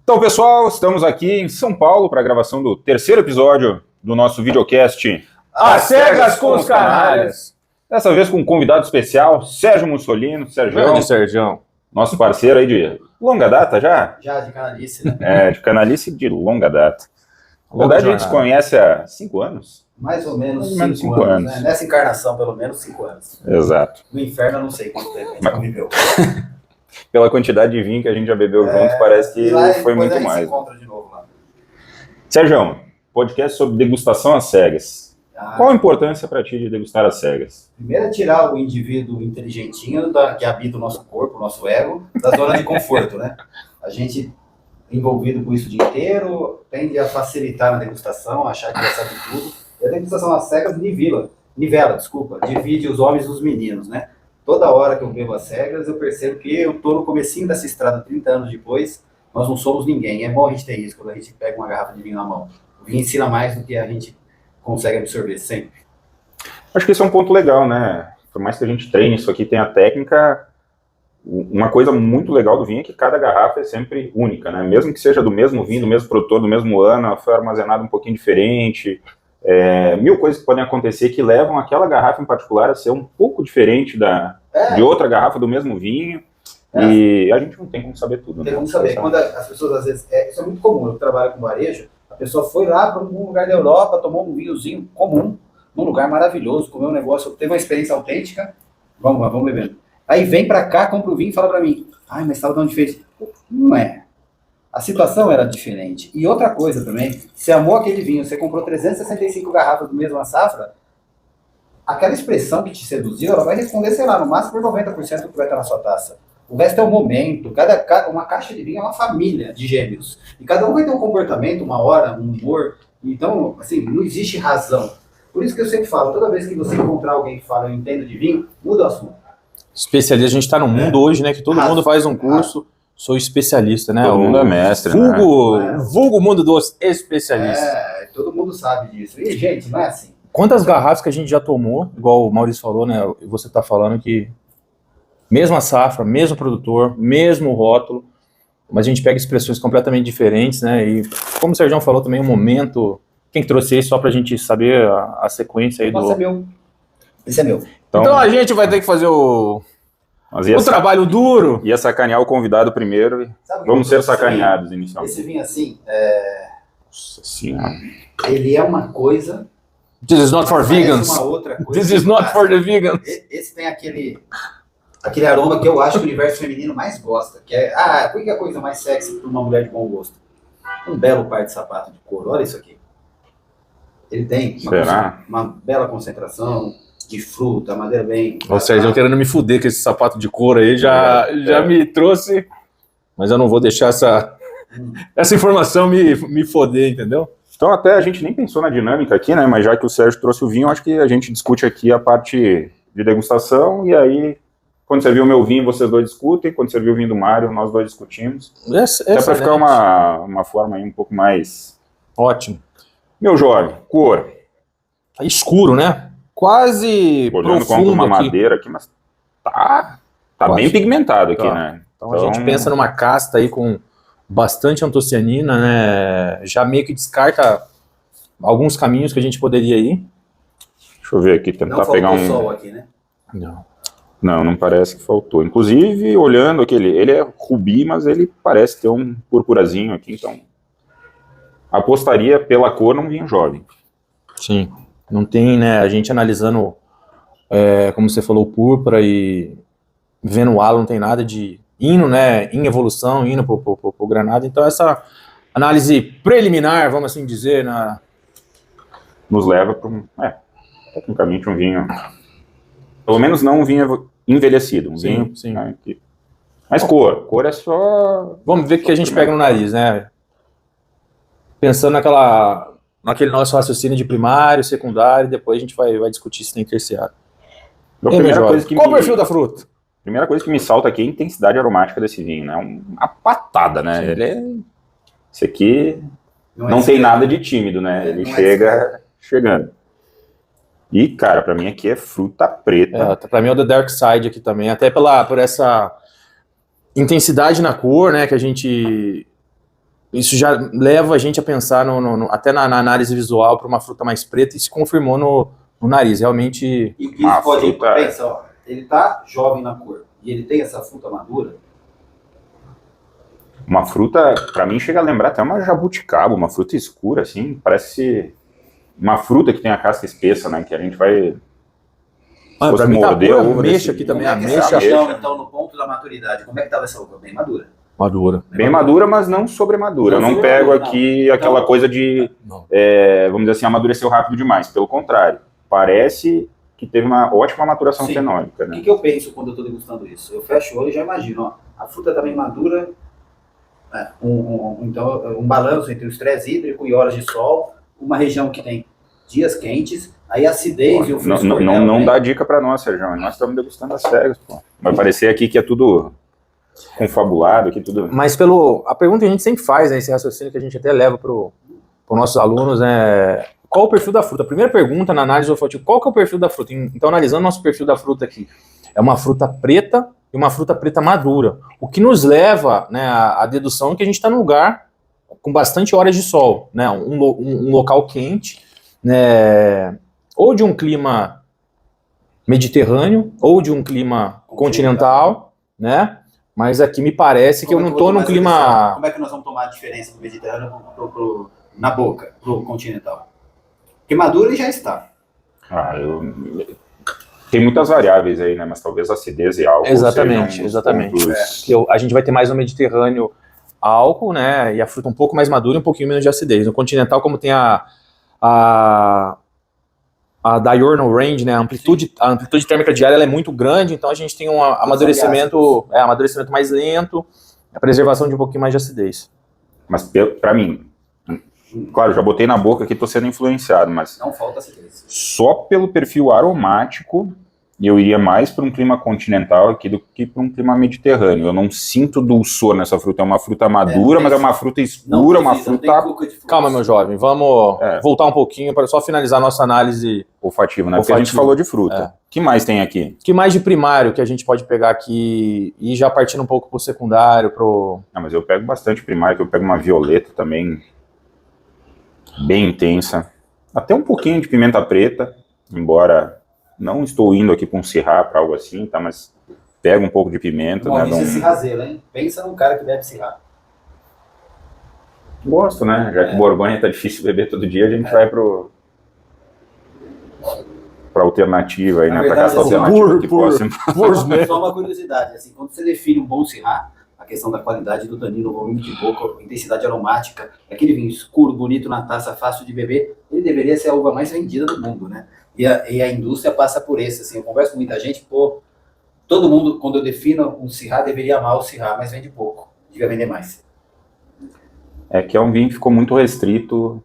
Então, pessoal, estamos aqui em São Paulo para a gravação do terceiro episódio do nosso videocast Às Cegas com os Canalhas. Dessa vez com um convidado especial, Sérgio Mussolino. Sérgio. Nosso parceiro aí de longa data já? Já, de canalice, né? De canalice de longa data. Na verdade, a gente se conhece há 5 anos. Mais ou menos 5 anos. Né? Nessa encarnação, pelo menos 5 anos. Exato. No inferno, eu não sei quanto tempo a gente conviveu. Pela quantidade de vinho que a gente já bebeu junto, parece que foi muito mais. A gente se encontra de novo lá. Sérgio, podcast sobre degustação às cegas. Qual a importância para ti de degustar às cegas? Primeiro é tirar o indivíduo inteligentinho que habita o nosso corpo, o nosso ego, da zona de conforto, né? A gente, envolvido com isso o dia inteiro, tende a facilitar na degustação, achar que já sabe tudo. E a degustação às cegas divide os homens dos meninos, né? Toda hora que eu bebo às cegas, eu percebo que eu estou no comecinho dessa estrada, 30 anos depois, nós não somos ninguém. É bom a gente ter isso, quando a gente pega uma garrafa de vinho na mão. O vinho ensina mais do que a gente consegue absorver sempre. Acho que esse é um ponto legal, né? Por mais que a gente treine isso aqui, tem a técnica, uma coisa muito legal do vinho é que cada garrafa é sempre única, né? Mesmo que seja do mesmo vinho, do mesmo produtor, do mesmo ano, ela foi armazenada um pouquinho diferente. Mil coisas que podem acontecer que levam aquela garrafa em particular a ser um pouco diferente de outra garrafa do mesmo vinho. E a gente não tem como saber tudo. Tem como saber. Quando as pessoas, às vezes, isso é muito comum, eu trabalho com varejo, a pessoa foi lá para um lugar da Europa, tomou um vinhozinho comum, num lugar maravilhoso, comeu um negócio, teve uma experiência autêntica, vamos lá, vamos bebendo. Aí vem para cá, compra o vinho e fala para mim, mas estava tão diferente. Não é. A situação era diferente. E outra coisa também, você amou aquele vinho, você comprou 365 garrafas do mesma safra, aquela expressão que te seduziu, ela vai responder, sei lá, no máximo por 90% do que vai estar na sua taça. O resto é o momento. Uma caixa de vinho é uma família de gêmeos. E cada um vai ter um comportamento, uma hora, um humor. Então, assim, não existe razão. Por isso que eu sempre falo, toda vez que você encontrar alguém que fala, eu entendo de vinho, muda o assunto. Especialista, a gente está no mundo hoje, né, que todo mundo faz um curso. Sou especialista, né? Todo mundo é mestre, vulgo mundo dos especialistas. Todo mundo sabe disso. E, gente, não é assim. Quantas garrafas que a gente já tomou, igual o Maurício falou, né? Você está falando que mesma safra, mesmo produtor, mesmo rótulo, mas a gente pega expressões completamente diferentes, né? E como o Sérgio falou também, um momento... Quem que trouxe isso só pra gente saber a sequência aí do... Esse é meu. Então a gente vai ter que fazer o trabalho duro. Ia sacanear o convidado primeiro. Vamos ser sacaneados inicialmente. Esse vinho assim, Nossa senhora. ele é uma coisa... This is not for vegans. Uma outra coisa. This is not for the vegans. Esse tem aquele aroma que eu acho que o universo feminino mais gosta. Que é, por que é a coisa mais sexy para uma mulher de bom gosto? Um belo par de sapato de couro. Olha isso aqui. Ele tem uma bela concentração de fruta, madeira bem... Ou seja, eu querendo me fuder com esse sapato de couro aí, já me trouxe... Mas eu não vou deixar essa informação me foder, entendeu? Então até a gente nem pensou na dinâmica aqui, né? Mas já que o Sérgio trouxe o vinho, acho que a gente discute aqui a parte de degustação, e aí, quando você viu o meu vinho, vocês dois discutem, quando você viu o vinho do Mário, nós dois discutimos. Até para ficar uma forma aí um pouco mais... Ótimo. Meu jovem, cor. Tá escuro, né? Quase olhando profundo uma aqui. madeira aqui, mas tá bem pigmentado aqui, né? Então a gente pensa numa casta aí com bastante antocianina, né? Já meio que descarta alguns caminhos que a gente poderia ir. Deixa eu ver aqui, tentar pegar um... sol aqui, né? Não parece que faltou. Inclusive, olhando aqui, ele é rubi, mas ele parece ter um purpurazinho aqui, então... Apostaria pela cor num vinho jovem. Sim, não tem, né, a gente analisando, como você falou, púrpura e vendo o halo, não tem nada de hino, né, em evolução, indo pro granado, então essa análise preliminar, vamos assim dizer, nos leva para tecnicamente um vinho, pelo menos não um vinho envelhecido, vinho... Sim. Né, mas cor é só... Vamos ver o que a gente pega no nariz, né? Pensando naquele nosso raciocínio de primário, secundário, e depois a gente vai discutir se tem terciário. Qual o perfil da fruta? A primeira coisa que me salta aqui é a intensidade aromática desse vinho, né? Uma patada, né? Esse aqui não tem nada de tímido, né? Ele chega chegando. E, cara, pra mim aqui é fruta preta. Pra mim é o The Dark Side aqui também, até por essa intensidade na cor, né, que a gente isso já leva a gente a pensar até na análise visual para uma fruta mais preta e se confirmou no nariz. Realmente. E isso pode pensar, ó, ele tá jovem na cor e ele tem essa fruta madura. Uma fruta, para mim, chega a lembrar até uma jabuticaba, uma fruta escura, assim, parece uma fruta que tem a casca espessa, né, que a gente vai... Pra mim tá boa, ameixa aqui também, ameixa. Então, no ponto da maturidade, como é que tava essa uva? Bem madura. Bem madura, mas não sobremadura. Eu não pego aqui aquela coisa de, vamos dizer assim, amadureceu rápido demais. Pelo contrário, parece que teve uma ótima maturação fenólica. Né? O que eu penso quando eu estou degustando isso? Eu fecho o olho e já imagino, ó, a fruta está bem madura, então um balanço entre o estresse hídrico e horas de sol, uma região que tem dias quentes, aí a acidez e o frescor. Não dá dica para nós, Sérgio. Nós estamos degustando as cegas, pô. Vai parecer aqui que é tudo confabulado, aqui tudo... Mas a pergunta que a gente sempre faz, né, esse raciocínio que a gente até leva para os nossos alunos, qual o perfil da fruta? A primeira pergunta na análise olfativa, qual que é o perfil da fruta? Então, analisando nosso perfil da fruta aqui, é uma fruta preta e uma fruta preta madura, o que nos leva, né, à dedução que a gente está num lugar com bastante horas de sol, né, um local quente, né, ou de um clima mediterrâneo, ou de um clima continental, né? Mas aqui me parece que eu não estou num clima... Como é que nós vamos tomar a diferença do mediterrâneo na boca, pro continental? Porque maduro ele já está. Tem muitas variáveis aí, né? Mas talvez acidez e álcool. Exatamente. A gente vai ter mais no Mediterrâneo álcool, né? E a fruta um pouco mais madura e um pouquinho menos de acidez. No continental, como tem a diurnal range, né? A amplitude térmica diária ela é muito grande, então a gente tem um amadurecimento mais lento, a preservação de um pouquinho mais de acidez. Mas para mim, claro, já botei na boca aqui, tô sendo influenciado, mas... Não falta acidez. Só pelo perfil aromático, eu iria mais para um clima continental aqui do que para um clima mediterrâneo. Eu não sinto dulçor nessa fruta. É uma fruta madura, mas é uma fruta escura, uma fruta... Calma, meu jovem, vamos voltar um pouquinho para só finalizar nossa análise olfativa, né? Porque a gente falou de fruta. O que mais tem aqui? O que mais de primário que a gente pode pegar aqui e já partindo um pouco para o secundário, mas eu pego bastante primário, que eu pego uma violeta também, bem intensa. Até um pouquinho de pimenta preta, embora... Não estou indo aqui com um Syrah para algo assim, tá? Mas pega um pouco de pimenta. Maurício é Syrahzeiro, hein? Pensa num cara que bebe Syrah. Gosto, né? Já que Borgonha tá difícil beber todo dia, a gente vai pra alternativa aí, né? Pra caça alternativa que possa. Só uma curiosidade, assim, quando você define um bom Syrah, a questão da qualidade do tanino, volume de boca, intensidade aromática, aquele vinho escuro, bonito na taça, fácil de beber, ele deveria ser a uva mais vendida do mundo, né? E a indústria passa por isso, assim, eu converso com muita gente, todo mundo, quando eu defino um Syrah, deveria amar o Syrah, mas vende pouco, devia vender mais. É que é um vinho que ficou muito restrito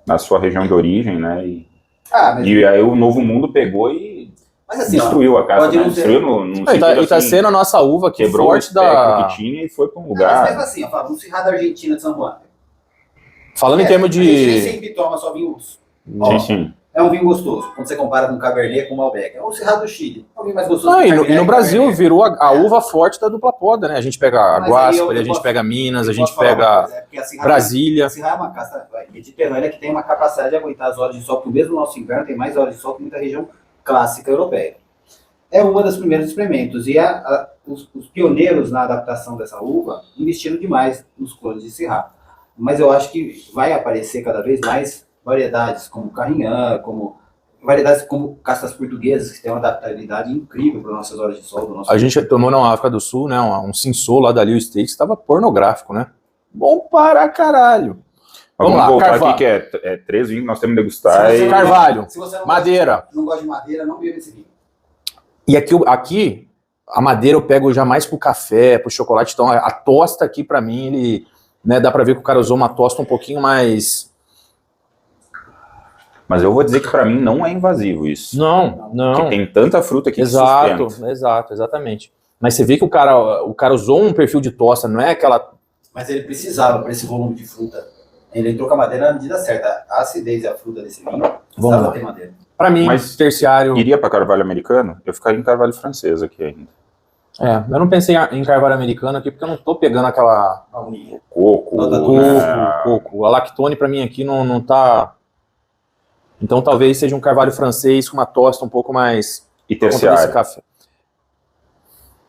na sua região de origem, né, e aí o Novo Mundo pegou e destruiu a casa, né? Destruiu e tá sendo a nossa uva que quebrou forte o que tinha e foi para um lugar... Mas mesmo assim, eu falo, um Syrah da Argentina, de San Juan. Falando em termos de... A gente nem sempre toma só vinhos. Sim. É um vinho gostoso, quando você compara com Cabernet com Malbec. É um Syrah do Chile, é um vinho mais gostoso. E no Brasil virou a uva forte da dupla poda, né? A gente pega a Guaspa, a gente pega Minas, a gente pega Brasília. A Syrah é uma caça mediterrânea que tem uma capacidade de aguentar as horas de sol, porque mesmo no nosso inverno tem mais horas de sol que muita região clássica europeia. É uma das primeiros experimentos, e os pioneiros na adaptação dessa uva investiram demais nos clones de Syrah. Mas eu acho que vai aparecer cada vez mais variedades como Carignan, variedades como castas portuguesas, que tem uma adaptabilidade incrível para nossas horas de sol. A gente tomou na África do Sul, né, um Cinsault lá da Lil Steaks, que estava pornográfico, né? Bom para caralho. Vamos lá, voltar Carvalho. Aqui que é 3 vinhos que nós temos que degustar. Carvalho, madeira. Não gosta de madeira, não bebe esse vinho. E aqui, a madeira eu pego já mais pro café, pro chocolate, então a tosta aqui para mim, ele, né, dá para ver que o cara usou uma tosta um pouquinho mais... Mas eu vou dizer que para mim não é invasivo isso. Não. Porque tem tanta fruta que Exatamente. Mas você vê que o cara usou um perfil de tosta, não é aquela... Mas ele precisava, para esse volume de fruta, ele entrou com a madeira na medida certa. A acidez e a fruta desse vinho precisava ter madeira. Para mim, mas terciário... Iria para carvalho americano? Eu ficaria em carvalho francês aqui ainda. Eu não pensei em carvalho americano aqui, porque eu não tô pegando aquela Baunilha. Coco, coco. A lactone pra mim aqui não tá... Então talvez seja um carvalho francês com uma tosta um pouco mais... e por conta desse terciário. café.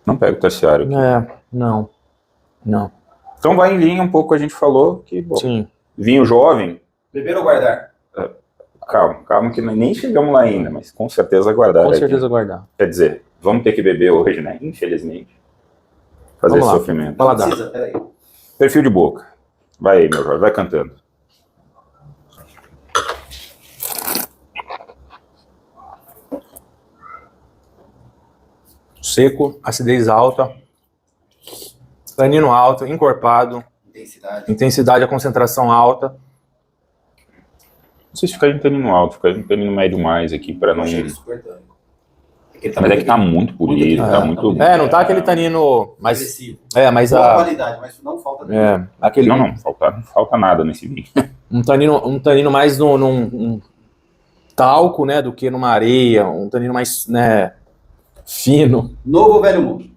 Não pega o terciário aqui. Não. Então vai em linha um pouco que a gente falou, que bom, Sim. vinho jovem, Beber ou guardar? calma que nem chegamos lá ainda, mas com certeza guardar. Com aqui. certeza guardar. Quer dizer, vamos ter que beber hoje, né? Infelizmente. Fazer Vamos lá. sofrimento. Paladar. Precisa, peraí. Perfil de boca. Vai aí, meu Jorge, vai cantando. Seco, acidez alta, tanino alto, encorpado, Intensidade. intensidade, a concentração alta. Não sei se ficar em tanino alto, ficar em tanino médio mais aqui, para não... Eu achei ele super tânico. Mas é que tá muito polido, tá muito... Não tá aquele tanino mais... agressivo. Mas Boa a... qualidade, mas não falta nada. aquele... Não falta nada nesse vinho. Um tanino mais num talco, né, do que numa areia, um tanino mais, né, fino. Novo ou velho mundo?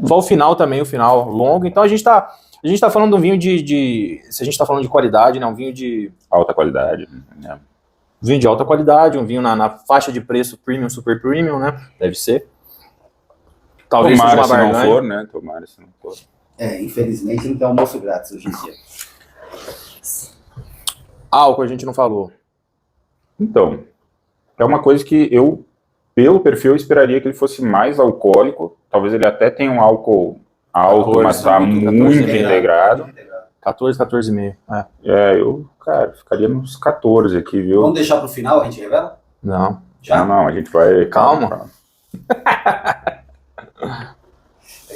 Só o final também, o final longo. Então a gente tá falando de um vinho se a gente tá falando de qualidade, né, um vinho de Alta qualidade, né? vinho de alta qualidade, um vinho na faixa de preço premium, super premium, né, deve ser. Talvez Tomara seja se uma não barganha. for, né? Tomara se não for. Infelizmente não tem almoço grátis hoje em dia. Álcool a gente não falou. Então, é uma coisa que eu, pelo perfil, eu esperaria que ele fosse mais alcoólico. Talvez ele até tenha um álcool alto, 14, mas tá muito 14 integrado. 14, 14,5. Eu, cara, ficaria nos 14 aqui, viu? Vamos deixar pro final, a gente revela? Não. Já? Não, a gente vai... Calma.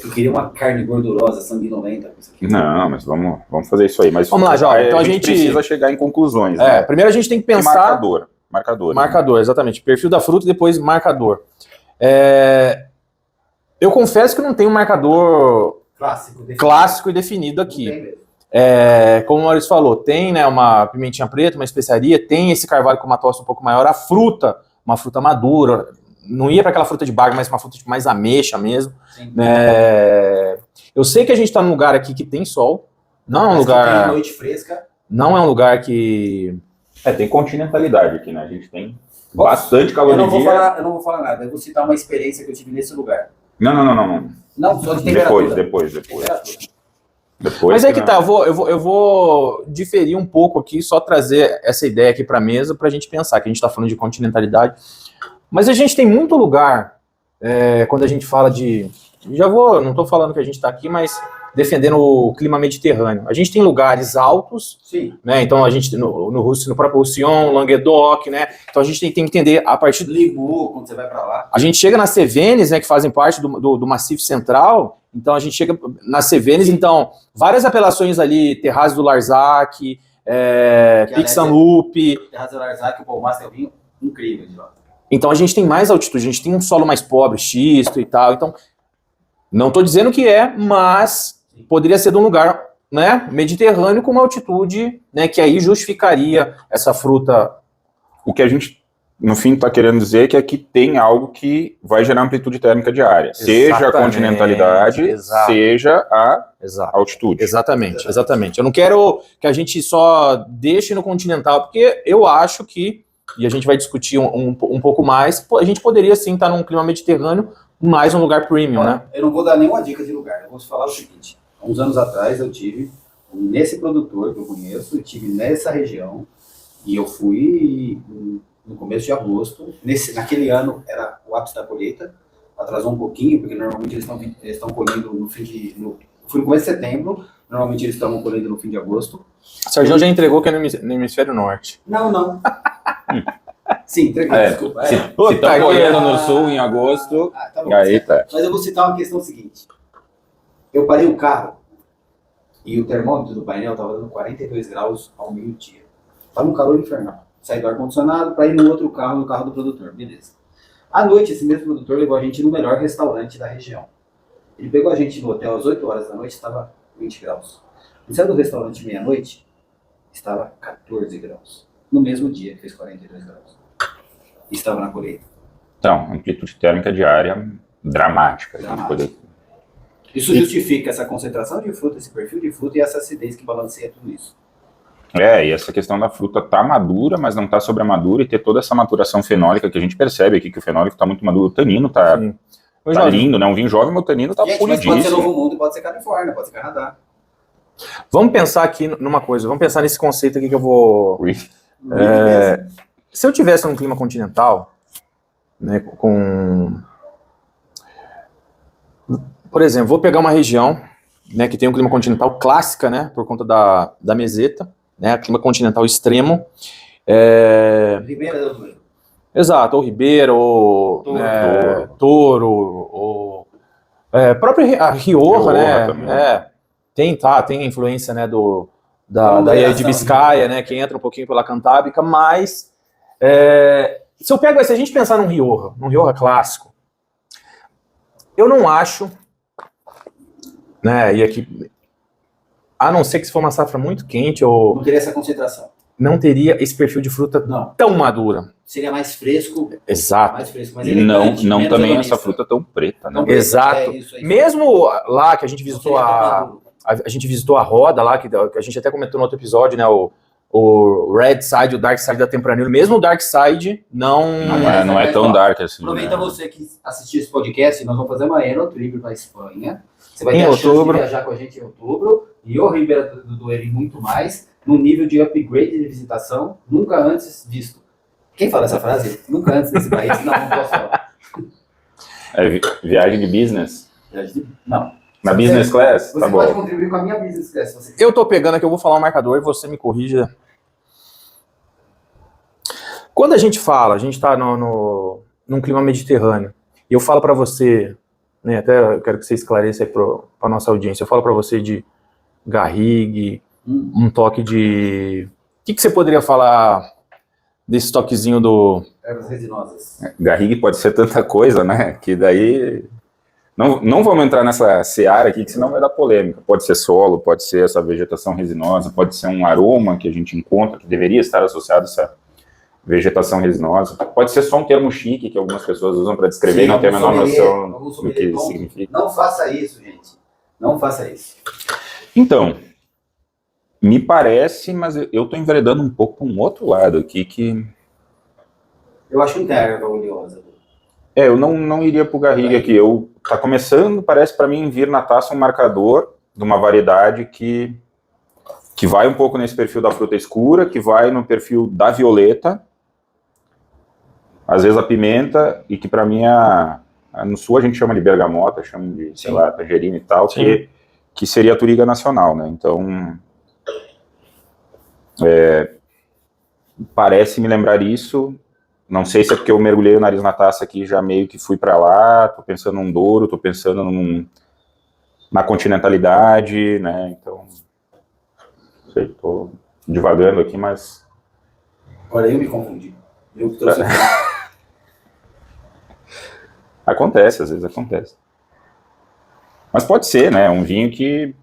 Eu queria uma carne gordurosa, sanguinolenta. Com isso aqui. Não, mas vamos fazer isso aí. Mas Vamos lá, Jovem. Então a gente precisa chegar em conclusões, né? Primeiro a gente tem que pensar... Marcador. Marcador, exatamente. Perfil da fruta e depois marcador. Eu confesso que não tem um marcador clássico e definido Não aqui. tem mesmo. Como o Maurício falou, tem, né, uma pimentinha preta, uma especiaria, tem esse carvalho com uma tosta um pouco maior, a fruta, uma fruta madura, não ia para aquela fruta de baga, mas uma fruta tipo, mais ameixa mesmo. Sim. Eu sei que a gente está num lugar aqui que tem sol, não é um Mas que tem lugar, noite fresca. não é um lugar que... Tem continentalidade aqui, né? A gente tem Posso? bastante calor Eu não no vou dia. eu não vou falar nada. Eu vou citar uma experiência que eu tive nesse lugar. Não. Não, só de temperatura. Depois. Temperatura. Mas é que tá, eu vou diferir um pouco aqui, só trazer essa ideia aqui para a mesa para a gente pensar, que a gente está falando de continentalidade. Mas a gente tem muito lugar, quando a gente fala de... não estou falando que a gente está aqui, mas defendendo o clima mediterrâneo. A gente tem lugares altos, Sim. né? Então a gente, no próprio Roussillon, Languedoc, né? Então a gente tem que entender a partir do... Limoux, quando você vai pra lá. A gente chega nas Cevenes, né, que fazem parte do Massif Central, então a gente chega nas Cevenes, então várias apelações ali, Terrazzo do Larzac, Pixanlupe. Terrazzo do Larzac, o Paul é um vinho incrível de lá. Então a gente tem mais altitude, a gente tem um solo mais pobre, xisto e tal, então não estou dizendo que mas poderia ser de um lugar, né, mediterrâneo com uma altitude, né, que aí justificaria essa fruta. O que a gente, no fim, está querendo dizer é que aqui tem algo que vai gerar amplitude térmica diária. Seja a Exatamente, continentalidade, exato. seja a Exato. altitude. Exatamente. Eu não quero que a gente só deixe no continental, porque eu acho que, e a gente vai discutir um pouco mais, a gente poderia sim estar num clima mediterrâneo, mais um lugar premium, né? Eu não vou dar nenhuma dica de lugar, eu vou te falar o seguinte. Há uns anos atrás eu tive nesse produtor que eu conheço, eu tive nessa região, e eu fui no começo de agosto. Naquele ano era o ápice da colheita, atrasou um pouquinho, porque normalmente eles estão colhendo fui no começo de setembro, normalmente eles estão colhendo no fim de agosto. O Sérgio já entregou que é no hemisfério norte. Não. Sim, entreguei, desculpa. Se estão colhendo no sul em agosto, Tá bom. aí tá. Mas eu vou citar uma questão seguinte. Eu parei o carro e o termômetro do painel estava dando 42 graus ao meio-dia. Estava um calor infernal. Saí do ar-condicionado para ir no outro carro, no carro do produtor. Beleza. À noite, esse mesmo produtor levou a gente no melhor restaurante da região. Ele pegou a gente no hotel às 8 horas da noite, estava 20 graus. Ele saiu do restaurante meia-noite, estava 14 graus. No mesmo dia, fez 42 graus. E estava na colheita. Então, amplitude térmica diária dramática. Isso justifica essa concentração de fruta, esse perfil de fruta e essa acidez que balanceia tudo isso. E essa questão da fruta tá madura, mas não tá sobremadura, e ter toda essa maturação fenólica que a gente percebe aqui, que o fenólico tá muito maduro, o tanino tá lindo, né? Um vinho jovem, mas o tanino tá polidíssimo. Pode ser Novo Mundo, pode ser Califórnia, pode ser Canadá. Vamos pensar aqui numa coisa, vamos pensar nesse conceito aqui que eu vou... se eu tivesse num clima continental, né, por exemplo, vou pegar uma região, né, que tem um clima continental clássica, né, por conta da meseta, né, clima continental extremo. Ribeira del Duero. Exato, ou Ribeira, ou Toro, ou própria a Rioja, né, tem a influência, né, da Ilha de Biscaia, né, que entra um pouquinho pela Cantábrica, mas se a gente pensar num Rioja clássico, eu não acho, né, e aqui, a não ser que se for uma safra muito quente, ou não teria essa concentração. Não teria esse perfil de fruta tão madura. Seria mais fresco. Exato. Mais fresco, mas não também essa fruta tão preta, né? Exato. Mesmo lá que a gente visitou a gente visitou a roda lá, que a gente até comentou no outro episódio, né, o Red Side, o Dark Side da Tempranillo, mesmo o Dark Side não é tão dark assim. Aproveita você que assistiu esse podcast, nós vamos fazer uma Enotrip para a Espanha. Você vai ter a chance de viajar com a gente em outubro, e o Ribeira do Duero e muito mais, no nível de upgrade de visitação nunca antes visto. Quem fala essa frase? Nunca antes nesse país? Não posso falar. Viagem de business? Não. Na business class? Você pode contribuir com a minha business class. Se você quiser. Eu tô pegando aqui, eu vou falar um marcador e você me corrija. Quando a gente tá num clima mediterrâneo, e eu falo para você, né, até eu quero que você esclareça aí pra nossa audiência, eu falo para você de garrigue, um toque de... O que você poderia falar desse toquezinho do... Ervas resinosas. Garrigue pode ser tanta coisa, né, que daí... Não vamos entrar nessa seara aqui, que senão vai dar polêmica. Pode ser solo, pode ser essa vegetação resinosa, pode ser um aroma que a gente encontra, que deveria estar associado a essa vegetação resinosa. Pode ser só um termo chique que algumas pessoas usam para descrever e não tem a menor noção do que significa. Não faça isso, gente. Não faça isso. Então, me parece, mas eu estou enveredando um pouco para um outro lado aqui que... Eu acho que não tem erva oleosa. Eu não iria pro garrigue aqui. Tá começando, parece para mim, vir na taça um marcador de uma variedade que vai um pouco nesse perfil da fruta escura, que vai no perfil da violeta, às vezes a pimenta, e que para mim no sul a gente chama de bergamota, chama de, sei lá, tangerina e tal, que seria a Touriga nacional, né? Então, parece me lembrar isso. Não sei se é porque eu mergulhei o nariz na taça aqui, já meio que fui para lá, tô pensando num Douro, tô pensando na continentalidade, né, então, não sei, tô divagando aqui, mas... Olha, eu me confundi. Eu que trouxe aqui. Acontece, às vezes acontece. Mas pode ser, né, um vinho que...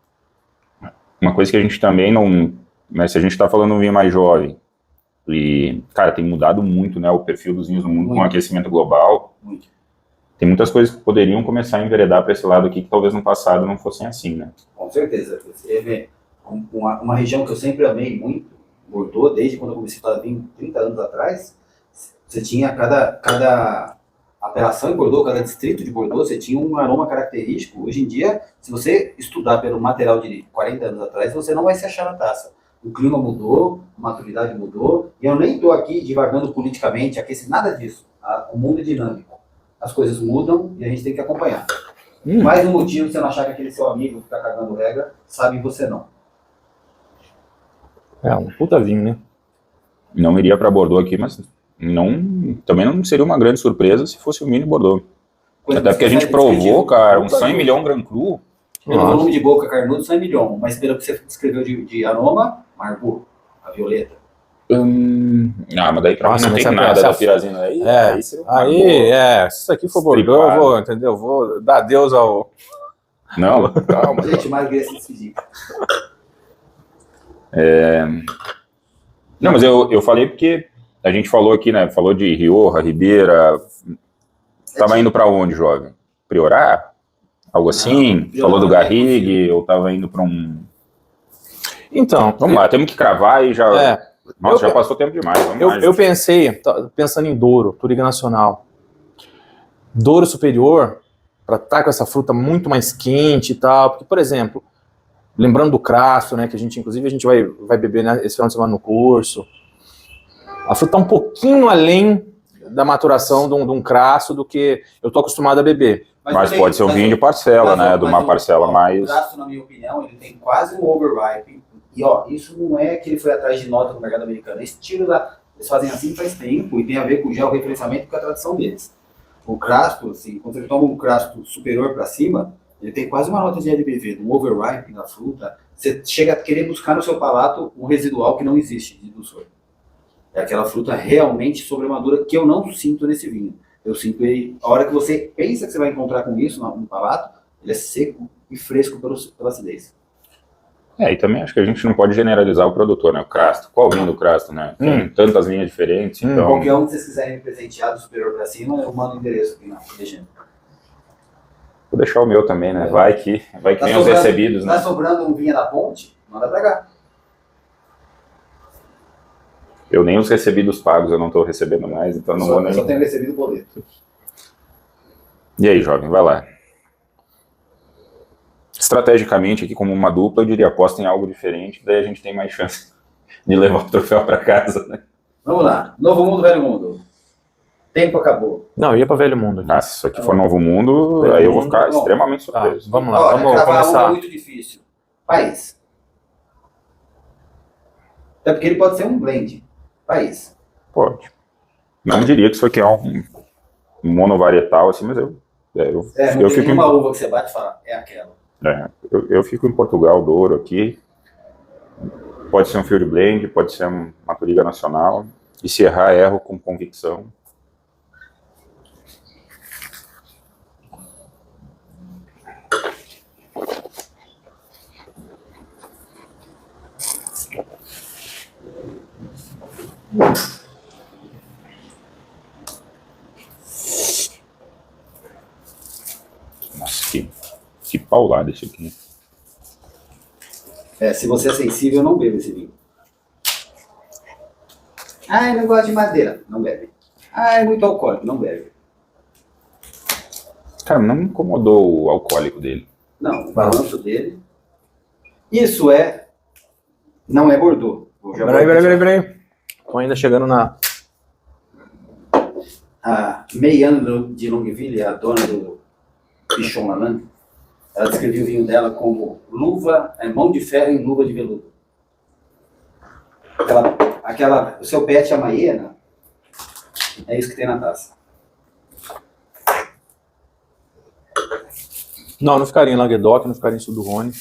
Uma coisa que a gente também não... Né, se a gente tá falando de um vinho mais jovem, e, cara, tem mudado muito, né, o perfil dos vinhos no mundo com o aquecimento global. Muito. Tem muitas coisas que poderiam começar a enveredar para esse lado aqui, que talvez no passado não fossem assim, né? Com certeza. Você vê uma região que eu sempre amei muito, Bordeaux, desde quando eu comecei a falar vinho 30 anos atrás, você tinha cada apelação em Bordeaux, cada distrito de Bordeaux, você tinha um aroma característico. Hoje em dia, se você estudar pelo material de 40 anos atrás, você não vai se achar na taça. O clima mudou, a maturidade mudou, e eu nem estou aqui divagando politicamente, nada disso. O mundo é dinâmico. As coisas mudam e a gente tem que acompanhar. Mais um motivo de você não achar que aquele seu amigo que está cagando regra sabe e você não. Um puta vinho, né? Não iria para Bordeaux aqui, mas também não seria uma grande surpresa se fosse o Mini Bordeaux. Até porque a gente provou, cara, um 100 milhão Grand Cru. Pelo volume de boca carnudo, 100 milhões, mas pelo que você descreveu de aroma, Margot, a violeta. Mas daí pra mim não tem nada da Pirazina aí. Se isso aqui for Bordeaux, eu vou, entendeu? Eu vou dar adeus ao... Não, calma. Gente, mais que se despedir. Não, mas eu falei porque a gente falou aqui, né? Falou de Rioja, Ribeira. Tava indo pra onde, jovem? Priorar? Algo assim? Priorar Falou do não é Garrigue, ou tava indo para um... Então, Vamos lá, temos que cravar e já... É, Nossa, já passou tempo demais, vamos lá. eu pensei, pensando em Douro, Turiga Nacional. Douro superior, para estar com essa fruta muito mais quente e tal, porque, por exemplo, lembrando do crasto, né, que a gente, inclusive, a gente vai beber, né, esse final de semana no curso, a fruta tá um pouquinho além da maturação de um crasto do que eu tô acostumado a beber. Mas pode ser um vinho de parcela, né, de uma parcela mais... O crasto, na minha opinião, ele tem quase um overripe. E, ó, isso não é que ele foi atrás de nota no mercado americano. Esse estilo eles fazem assim faz tempo e tem a ver com o georreferenciamento e com a tradição deles. O crasto, assim, quando você toma um crasto superior para cima, ele tem quase uma nota de LBV, um overripe da fruta. Você chega a querer buscar no seu palato um residual que não existe de dulçor. É aquela fruta realmente sobremadura que eu não sinto nesse vinho. Eu sinto ele, a hora que você pensa que você vai encontrar com isso no palato, ele é seco e fresco pela acidez. E também acho que a gente não pode generalizar o produtor, né? O crasto. Qual vinho do crasto, né? Tem tantas linhas diferentes, então... Qualquer um que vocês quiserem me presentear do superior para cima, eu mando o endereço aqui na legenda. Vou deixar o meu também, né? Vai que nem os recebidos, né? Tá sobrando um vinho da ponte? Manda pra cá. Eu nem os recebidos pagos, eu não tô recebendo mais, então não vou nem... Só tenho recebido o boleto. E aí, jovem, vai lá. Estrategicamente, aqui como uma dupla, eu diria, aposta em algo diferente, daí a gente tem mais chance de levar o troféu para casa, né? Vamos lá. Novo Mundo, Velho Mundo. Tempo acabou. Não, eu ia para Velho Mundo. Ah, se isso aqui for Novo Mundo, aí eu vou ficar extremamente surpreso. Vamos lá, vamos começar. É muito difícil. País. Até porque ele pode ser um blend. País. Pode. Não diria que isso aqui é um monovarietal, assim, mas eu não tem nenhuma uva que você bate e fala, é aquela. Eu fico em Portugal, Douro aqui. Pode ser um Field Blend, pode ser uma Turiga Nacional. E se errar, erro com convicção. Nossa, que paulada esse aqui. Se você é sensível, não beba esse vinho. Ah, eu não gosto de madeira. Não bebe. Ah, é muito alcoólico. Não bebe. Cara, não me incomodou o alcoólico dele. Não, o balanço dele. Isso não é Bordeaux. Peraí. Tô ainda chegando na... A Meiane de Longueville, a dona do Pichon Lalande, ela descreveu o vinho dela como mão de ferro em luva de veludo. O seu pet a Maiena, é isso que tem na taça. Não ficaria em Languedoc, não ficaria em Sul do Rhône.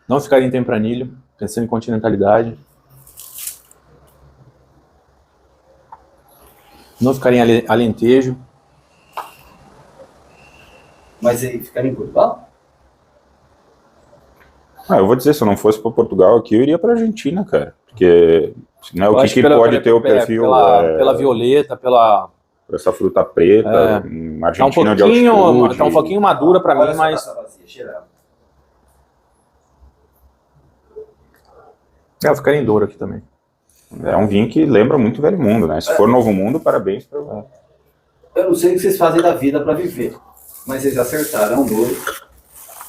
Não ficaria em Tempranillo, pensando em continentalidade. Não ficaria em Alentejo. Mas ele ficaria em Portugal? Eu vou dizer, se eu não fosse para Portugal aqui, eu iria para Argentina, cara. Porque né, o que pode ter o perfil... Pela violeta, pela... Por essa fruta preta, uma Argentina de altitude. Tá um pouquinho madura para mim, mas... Eu ficaria em Douro aqui também. É um vinho que lembra muito Velho Mundo, né? Se for Novo Mundo, parabéns para você. Eu não sei o que vocês fazem da vida para viver, mas eles acertaram o Douro.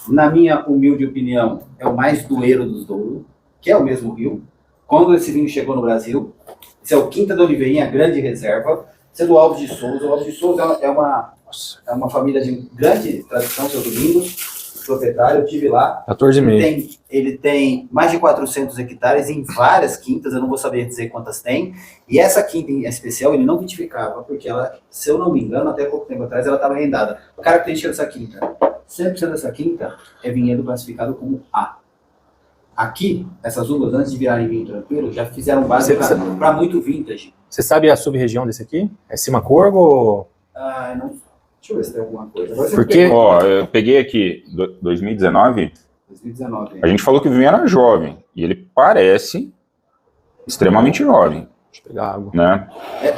Na minha humilde opinião, é o mais doeiro dos Douro, que é o mesmo rio. Quando esse vinho chegou no Brasil, esse é o Quinta da Oliveirinha, grande reserva. Esse é do Alves de Souza. O Alves de Souza é uma família de grande tradição, seu Domingos, proprietário, eu estive lá. 14,5. Ele tem mais de 400 hectares em várias quintas, eu não vou saber dizer quantas tem. E essa quinta em especial ele não vitificava, porque ela, se eu não me engano, até pouco tempo atrás ela estava arrendada. A característica dessa quinta, 100% dessa quinta é vinhedo classificado como A. Aqui, essas uvas, antes de virarem vinho tranquilo, já fizeram base para muito vintage. Você sabe a sub-região desse aqui? É Cima Corgo ou... Não, deixa eu ver se tem alguma coisa. Porque, eu peguei aqui, 2019, a gente falou que o vinho era jovem, e ele parece extremamente jovem. Deixa eu pegar água. né?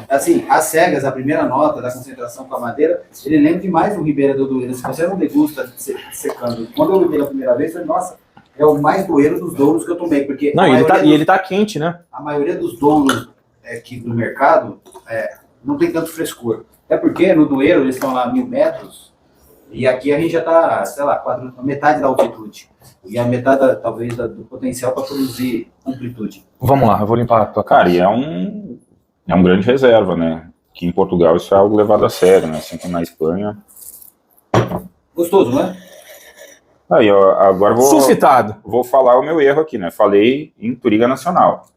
Assim, as cegas, a primeira nota da concentração com a madeira, ele lembra demais do Ribeira do Douros. Se você não degusta secando, quando eu bebi a primeira vez, eu falei, nossa, é o mais doeiro dos douros que eu tomei, porque Não, ele tá quente, né? a maioria dos douros aqui do mercado não tem tanto frescor. Até porque no doeiro eles estão lá a 1000 metros, e aqui a gente já está, sei lá, metade da altitude. E a metade, talvez, do potencial para produzir amplitude. Vamos lá, eu vou limpar a tua cara. Cara, e é um grande reserva, né? Que em Portugal isso é algo levado a sério, né? Assim como na Espanha. Gostoso, não é? Aí, agora Sulfitado. vou falar o meu erro aqui, né? Falei em Touriga Nacional.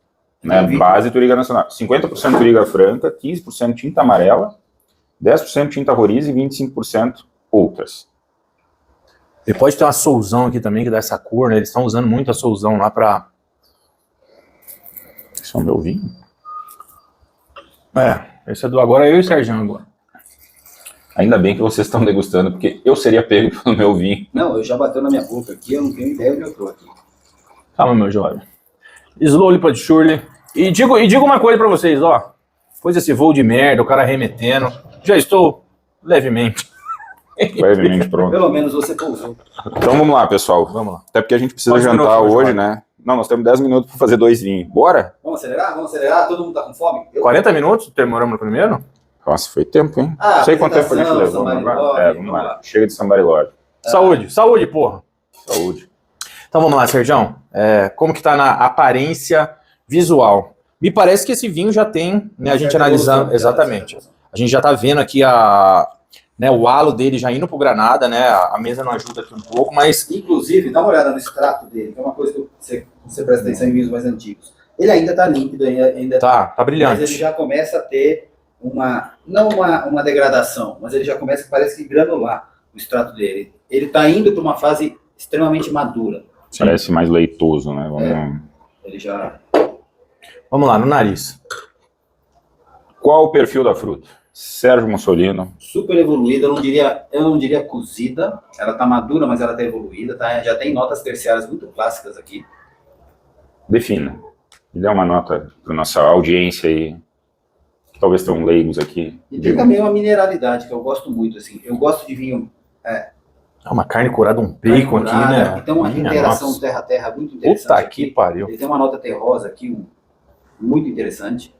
Né? Base Touriga Nacional. 50% Touriga Franca, 15% tinta amarela, 10% tinta Roriz e 25% outras. E pode ter uma solzão aqui também, que dá essa cor, né? Eles estão usando muito a solzão lá pra... Esse é o meu vinho? Esse é do agora eu e o Sérgio agora. Ainda bem que vocês estão degustando, porque eu seria pego pelo meu vinho. Não, eu já bateu na minha boca aqui, eu não tenho ideia onde eu tô aqui. Calma, meu jovem. Slowly but surely. E digo uma coisa pra vocês, ó. Depois desse voo de merda, o cara arremetendo, já estou levemente. Levemente pronto. Pelo menos você pousou. Então vamos lá, pessoal. Vamos lá. Até porque a gente precisa Quantos jantar minutos, hoje, Jorge? né? Não, nós temos 10 minutos para fazer 2 vinhos. Bora? Vamos acelerar? Todo mundo tá com fome? 40 minutos? Demoramos no primeiro? Nossa, foi tempo, hein? Ah, Não sei quanto tempo a gente apresentação, levou. Somebody Vamos lá. Love, Vamos vamos lá. lá. Chega de Somebody Love. Saúde, porra. Saúde. Então vamos lá, Sérgio. Como que tá na aparência visual? Me parece que esse vinho já tem, né, a gente analisando, exatamente. A gente já tá vendo aqui o halo dele já indo pro granada, né? A mesa não ajuda aqui um pouco, mas... Inclusive, dá uma olhada no extrato dele, que é uma coisa que você presta atenção em vinhos mais antigos. Ele ainda tá límpido, ainda Tá brilhante. mas ele já começa a ter não uma degradação, mas ele já começa, parece que granular o extrato dele. Ele tá indo para uma fase extremamente madura. Parece mais leitoso, né? Vamos... Ele já... Vamos lá, no nariz. Qual o perfil da fruta? Sérgio Mussolino. Super evoluída, eu não diria cozida, ela tá madura, mas ela tá evoluída, tá? Já tem notas terciárias muito clássicas aqui. Defina. Dê uma nota para nossa audiência aí, que talvez tenham leigos aqui. E tem também uma mineralidade que eu gosto muito, assim. Eu gosto de vinho É uma carne curada, um bacon aqui, né? que tem uma Minha interação nossa. terra-terra muito interessante. Puta que pariu. Ele tem uma nota terrosa aqui, muito interessante.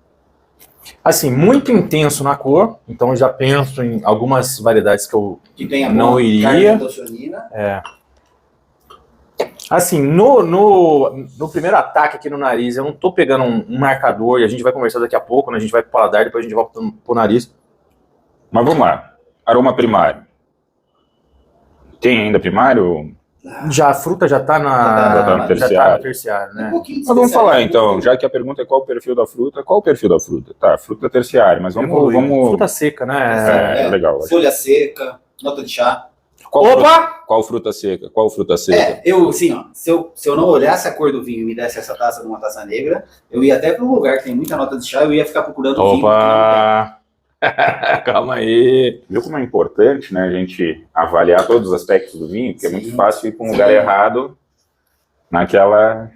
Assim, muito intenso na cor, então eu já penso em algumas variedades que eu Que tem a não iria. carne antocianina. Assim, no primeiro ataque aqui no nariz, eu não tô pegando um marcador, e a gente vai conversar daqui a pouco, né? A gente vai pro paladar, depois a gente volta pro nariz. Mas vamos lá. Aroma primário. Tem ainda primário? Já a fruta já tá Já tá na no terciário, Um né? pouquinho de Mas vamos falar especiaria, então, já que a pergunta é qual o perfil da fruta, qual o perfil da fruta? Tá, fruta terciária, mas vamos... Fruta seca, né? Legal. Folha seca, nota de chá. Qual fruta seca? Qual fruta seca? Assim, ó, se eu não olhasse a cor do vinho e me desse essa taça numa taça negra, eu ia até para um lugar que tem muita nota de chá, eu ia ficar procurando vinho. Opa! Calma aí. Viu como é importante, né, a gente avaliar todos os aspectos do vinho, porque é muito Sim. fácil ir para um lugar errado naquela...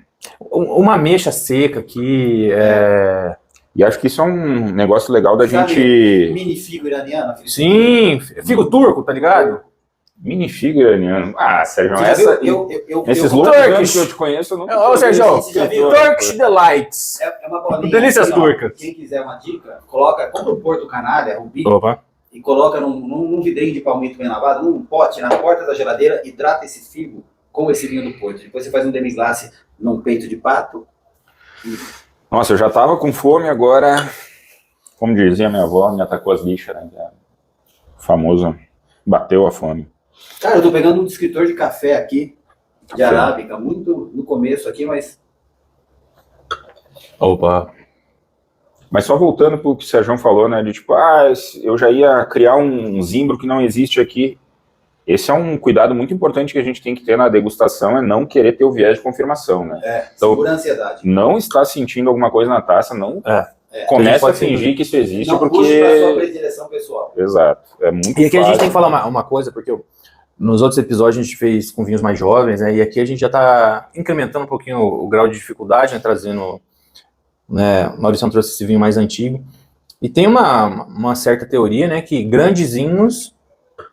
Uma ameixa seca aqui, E acho que isso é um negócio legal da Sabe, gente... Mini figo iraniana. Sim, figo turco, tá ligado? Mini figo iraniano. Ah, Sérgio, Você já essa... viu? Nesses eu- longos Turkish. anos que eu te conheço, eu nunca... Ô, Sérgio, Você já viu? Turkish Delights. É uma bolinha. Delícias assim, ó, turcas. Quem quiser uma dica, compra o Porto Canália, o bico, Opa. e coloca num vidrinho de palmito bem lavado, num pote, na porta da geladeira, hidrata esse figo com esse vinho do Porto. Depois você faz um demi-glace num peito de pato. Nossa, eu já tava com fome, agora, como dizia minha avó, me atacou as bichas, né? O famoso bateu a fome. Cara, eu tô pegando um descritor de café aqui, de arábica, muito no começo aqui, mas Opa. Mas só voltando pro que o Sérgio falou, né, de tipo, eu já ia criar um zimbro que não existe aqui. Esse é um cuidado muito importante que a gente tem que ter na degustação, é não querer ter o viés de confirmação, né? Então, segura a ansiedade. não está sentindo alguma coisa na taça, não A comece gente a pode fingir que isso existe, Não porque... puxe pra sua predileção pessoal. Exato, é muito E aqui a gente fácil. tem que falar uma coisa, porque nos outros episódios a gente fez com vinhos mais jovens, né? E aqui a gente já está incrementando um pouquinho o grau de dificuldade, né? Trazendo né? O Maurição trouxe esse vinho mais antigo. E tem uma certa teoria, né, que grandes vinhos,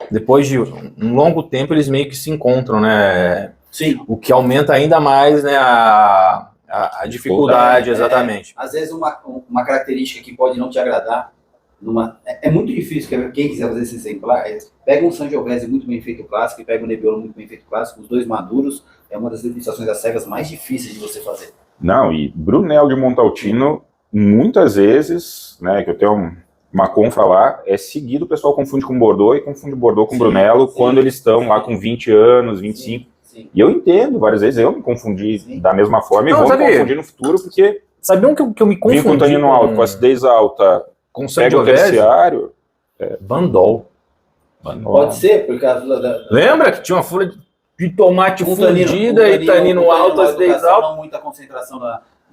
depois de um longo tempo, eles meio que se encontram, né? Sim. O que aumenta ainda mais, né, a dificuldade, exatamente. Às vezes uma característica que pode não te agradar, é muito difícil, quem quiser fazer esse exemplar, pega um Sangiovese muito bem feito clássico e pega um Nebbiolo muito bem feito clássico, os dois maduros, é uma das degustações das cegas mais difíceis de você fazer. Não, e Brunello de Montalcino, muitas vezes, né, que eu tenho uma confra lá, é seguido, o pessoal confunde com Bordeaux e confunde Bordeaux com Brunello quando eles estão lá com 20 anos, 25. Sim. E eu entendo, várias vezes eu me confundi da mesma forma e vou me confundir no futuro, porque... Sabe um que eu me confundi? Vinho com tanino alto, com acidez alta, com pega o terciário... Bandol. Pode ser, por causa da... Lembra que tinha uma folha de tomate fundida e tanino alto, acidez alta? Não muita concentração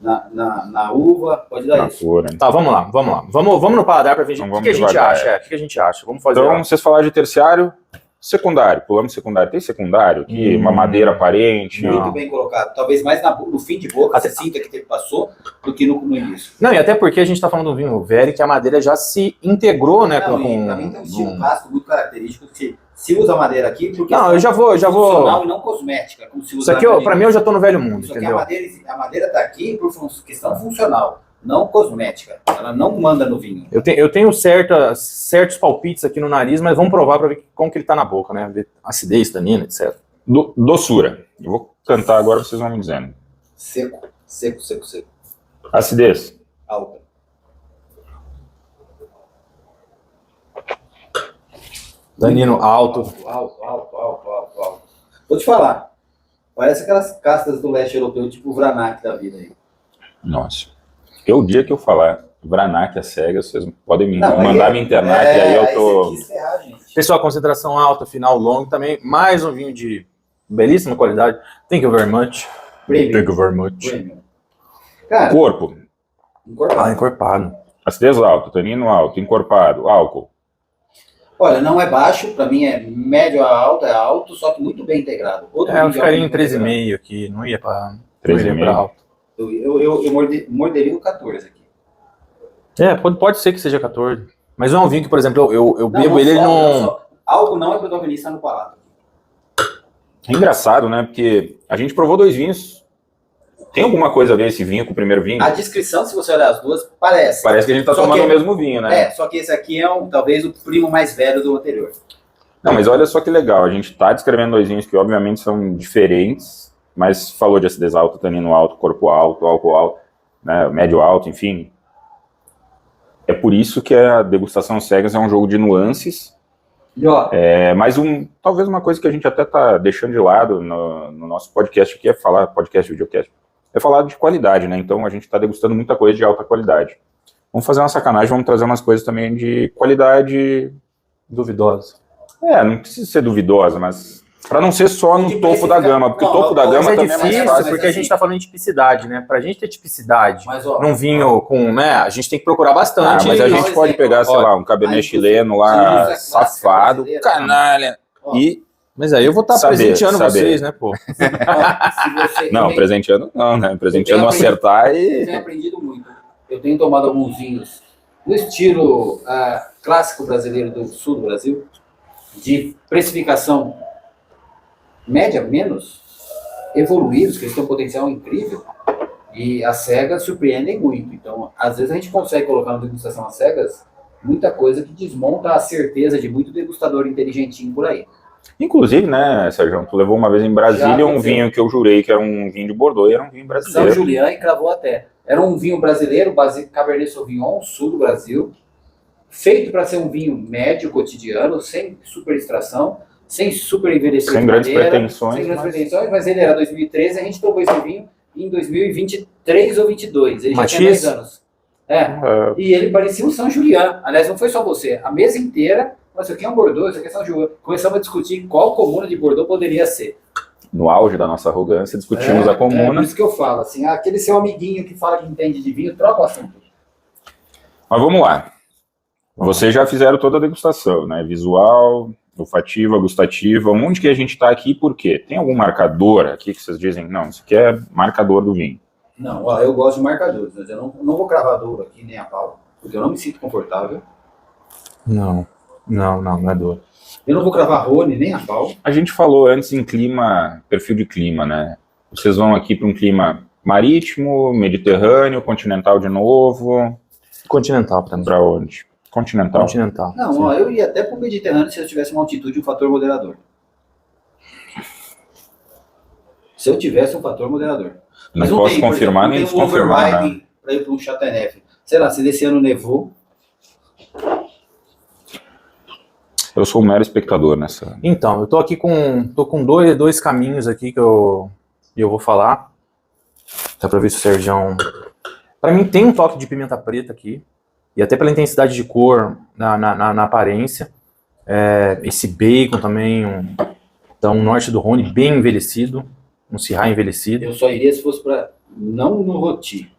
na uva, pode dar isso. Flor, né? Tá, vamos lá. Vamos no paladar para ver o que a gente acha. O que a gente acha? Vamos fazer. Então, vocês falaram de terciário, secundário. Pulamos secundário. Tem secundário? Que uma madeira aparente. Muito bem colocado. Talvez mais no fim de boca, você sinta que passou, do que no início. Não, e até porque a gente está falando de um vinho velho que a madeira já se integrou, né? Não, pra mim tem um estilo clássico muito característico que se usa madeira aqui porque eu já vou. Funcional e não cosmética, como se usa. Isso aqui, para mim, eu já tô no velho mundo, isso entendeu? A madeira tá aqui por questão funcional, não cosmética. Ela não manda no vinho. Eu tenho certos palpites aqui no nariz, mas vamos provar para ver como que ele tá na boca, né? Ver acidez, tanina, etc. Doçura. Eu vou cantar agora, vocês vão me dizendo. Seco. Acidez. Alta. Tanino alto. Alto. Vou te falar. Parece aquelas castas do leste europeu, tipo o Vranac da vida aí. Nossa. O dia que eu falar Vranac a cega, vocês podem me mandar me internar, que aí eu tô... Pessoal, concentração alta, final longo também. Mais um vinho de belíssima qualidade. Thank you very much. Premium. Thank you very much. Premium. Cara, corpo. Encorpado. Acidez alto, tanino alto, encorpado, álcool. Olha, não é baixo, pra mim é médio a alto, é alto, só que muito bem integrado. Eu ficaria em 13,5 aqui, não ia pra 13,5 alto. Eu morderia o 14 aqui. Pode ser que seja 14. Mas não é um vinho que, por exemplo, eu bebo ele não... Algo não é protagonista no palato. É engraçado, né? Porque a gente provou 2 vinhos. Tem alguma coisa a ver esse vinho com o primeiro vinho? A descrição, se você olhar as duas, parece. Parece que a gente tá tomando o mesmo vinho, né? Só que esse aqui é talvez o primo mais velho do anterior. Não, mas olha só que legal. A gente tá descrevendo 2 vinhos que obviamente são diferentes, mas falou de acidez alta, tanino alto, corpo alto, álcool alto, né, médio alto, enfim. É por isso que a degustação cegas é um jogo de nuances. Mas talvez uma coisa que a gente até tá deixando de lado no nosso podcast aqui é falar, podcast, videocast, é falar de qualidade, né? Então a gente está degustando muita coisa de alta qualidade. Vamos fazer uma sacanagem, vamos trazer umas coisas também de qualidade duvidosa. Não precisa ser duvidosa, mas para não ser só no topo da gama, porque o topo da gama também é mais fácil. Porque a gente está falando de tipicidade, né? Pra gente ter tipicidade num vinho com, né? A gente tem que procurar bastante. Mas a gente pode pegar, sei lá, um cabernet chileno lá, safado, canalha, Mas aí eu vou estar presenteando vocês, né, pô? Não, presenteando não, né? Presenteando acertar e... Eu tenho aprendido muito. Eu tenho tomado alguns vinhos no estilo clássico brasileiro do sul do Brasil, de precificação média, menos, evoluídos, que eles têm um potencial incrível, e as cegas surpreendem muito. Então, às vezes a gente consegue colocar na degustação às cegas muita coisa que desmonta a certeza de muito degustador inteligentinho por aí. Inclusive, né, Sérgio, tu levou uma vez em Brasília um vinho que eu jurei que era um vinho de Bordeaux e era um vinho brasileiro. São Julián e cravou até. Era um vinho brasileiro, Cabernet Sauvignon, sul do Brasil, feito para ser um vinho médio, cotidiano, sem super extração, sem super envelhecimento. Sem grandes pretensões. Mas ele era 2013, a gente tomou esse vinho em 2023 ou 2022. Ele já tinha 10 anos. E ele parecia um São Julián. Aliás, não foi só você. A mesa inteira, mas isso aqui é um Bordeaux, isso aqui é São Julián. Começamos a discutir qual comuna de Bordeaux poderia ser. No auge da nossa arrogância, discutimos a comuna. Por isso que eu falo, assim, aquele seu amiguinho que fala que entende de vinho, troca o assunto. Mas vamos lá. Vocês já fizeram toda a degustação, né? Visual, olfativa, gustativa. Onde que a gente está aqui? Por quê? Tem algum marcador aqui que vocês dizem, não, isso aqui é marcador do vinho? Não, ó, eu gosto de marcadores, mas eu não vou cravar Douro aqui, nem a pau, porque eu não me sinto confortável. Não é duro. Eu não vou cravar Rony, nem a pau. A gente falou antes em clima, perfil de clima, né? Vocês vão aqui para um clima marítimo, mediterrâneo, continental de novo. Continental pra mim. Para onde? Continental. Continental. Não, sim. ó, eu ia até pro Mediterrâneo se eu tivesse uma altitude e um fator moderador. Se eu tivesse um fator moderador. Não posso tem, confirmar nem não tem um desconfirmar, né? overriding para ir para um Chateauneuf. Sei lá, se desse ano nevou. Eu sou um mero espectador nessa. Então, eu tô aqui com dois caminhos aqui que eu vou falar. Dá pra ver se o Sergião... Pra mim tem um toque de pimenta preta aqui. E até pela intensidade de cor na aparência. Esse bacon também. Então, um norte do Rhône bem envelhecido. Um Syrah envelhecido. Eu só iria se fosse para... Não no roti.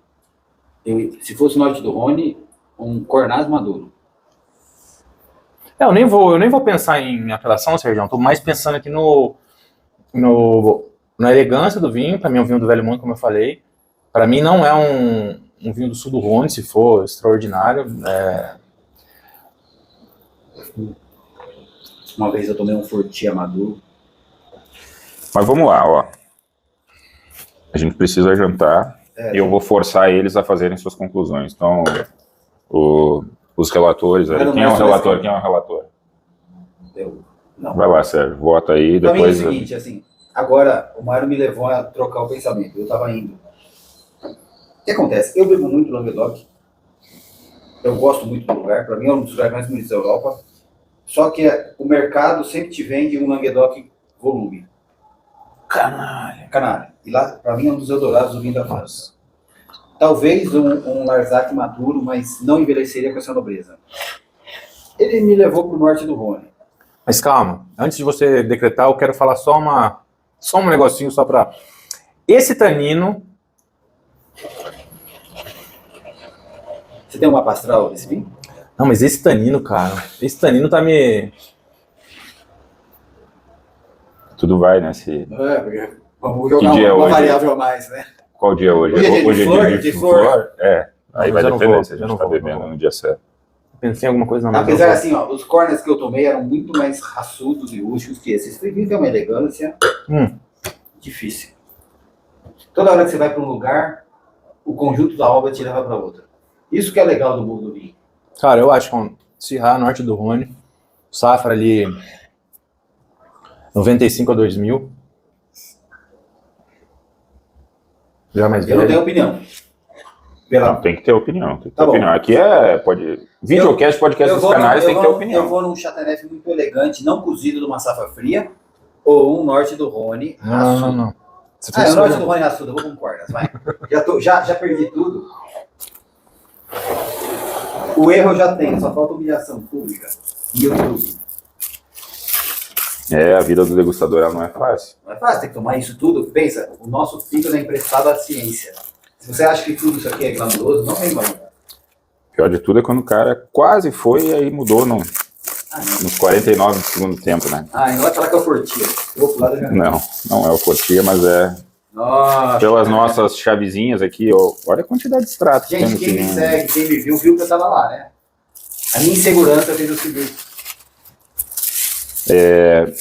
Se fosse o norte do Rhône, um Cornaz maduro. Eu nem vou pensar em apelação, Sergião. Tô mais pensando aqui na elegância do vinho. Para mim é um vinho do Velho Mundo, como eu falei. Para mim não é um vinho do sul do Rhône, se for extraordinário. Uma vez eu tomei um Fortia maduro. Mas vamos lá, ó. A gente precisa jantar e eu vou forçar eles a fazerem suas conclusões. Então, os relatores aí. Quem é o relator? Quem é o relator? Não. Vai lá, Sérgio. Vota aí, Pra mim é o depois... seguinte, assim, agora o Mário me levou a trocar o pensamento. Eu tava indo. O que acontece? Eu bebo muito Languedoc. Eu gosto muito do lugar. Para mim é um dos lugares mais bonitos da Europa. Só que o mercado sempre te vende um Languedoc volume. Canalha. E lá, para mim, é um dos Eldorados do vinho da França. Talvez um Larzac maduro, mas não envelheceria com essa nobreza. Ele me levou para o norte do Rhône. Mas calma, antes de você decretar, eu quero falar só um negocinho só para... Esse tanino... Você tem uma pastral desse vinho? Não, mas esse tanino, cara, tá me... Tudo vai, né? Se... Porque vamos jogar dia uma hoje? variável a mais, né? Qual dia hoje? Hoje é dia de flor? É. Aí Não, vai já não depender vou, se a já gente não tá vou, bebendo não. no dia certo. Pensei em alguma coisa na Apesar assim, ó, os corners que eu tomei eram muito mais raçudos e rústicos que esses. Esse vinho tem uma elegância difícil. Toda hora que você vai para um lugar, o conjunto da obra te leva para outra. Isso que é legal do mundo do vinho. Cara, eu acho que é um Syrah, norte do Rhône, safra ali 95 a 2000. Já mais Eu não velho. tenho opinião. Não, tem que ter opinião. Tem que ter Tá bom. opinião. Aqui videocast, podcast dos canais, tem que ter opinião. Eu vou num Chateauneuf muito elegante, não cozido numa safra fria, ou um norte do Rhône raçudo. Não. Você O fez norte do Rhône raçudo, eu vou com cordas, vai. Já perdi tudo. O erro eu já tenho, só falta humilhação pública e YouTube. A vida do degustador ela não é fácil. Não é fácil, tem que tomar isso tudo. Pensa, o nosso fígado é emprestado à ciência. Se você acha que tudo isso aqui é glamouroso, não vem valor. Pior de tudo é quando o cara quase foi e aí mudou nos 49 do segundo tempo, né? Não vai falar que é o Fortia. Eu vou pular da janela. Não é o Fortia, mas é Nossa, pelas nossas chavezinhas aqui. Olha a quantidade de extrato que gente, temos quem me aqui. segue, quem me viu que eu tava lá, né? A minha insegurança fez eu subir.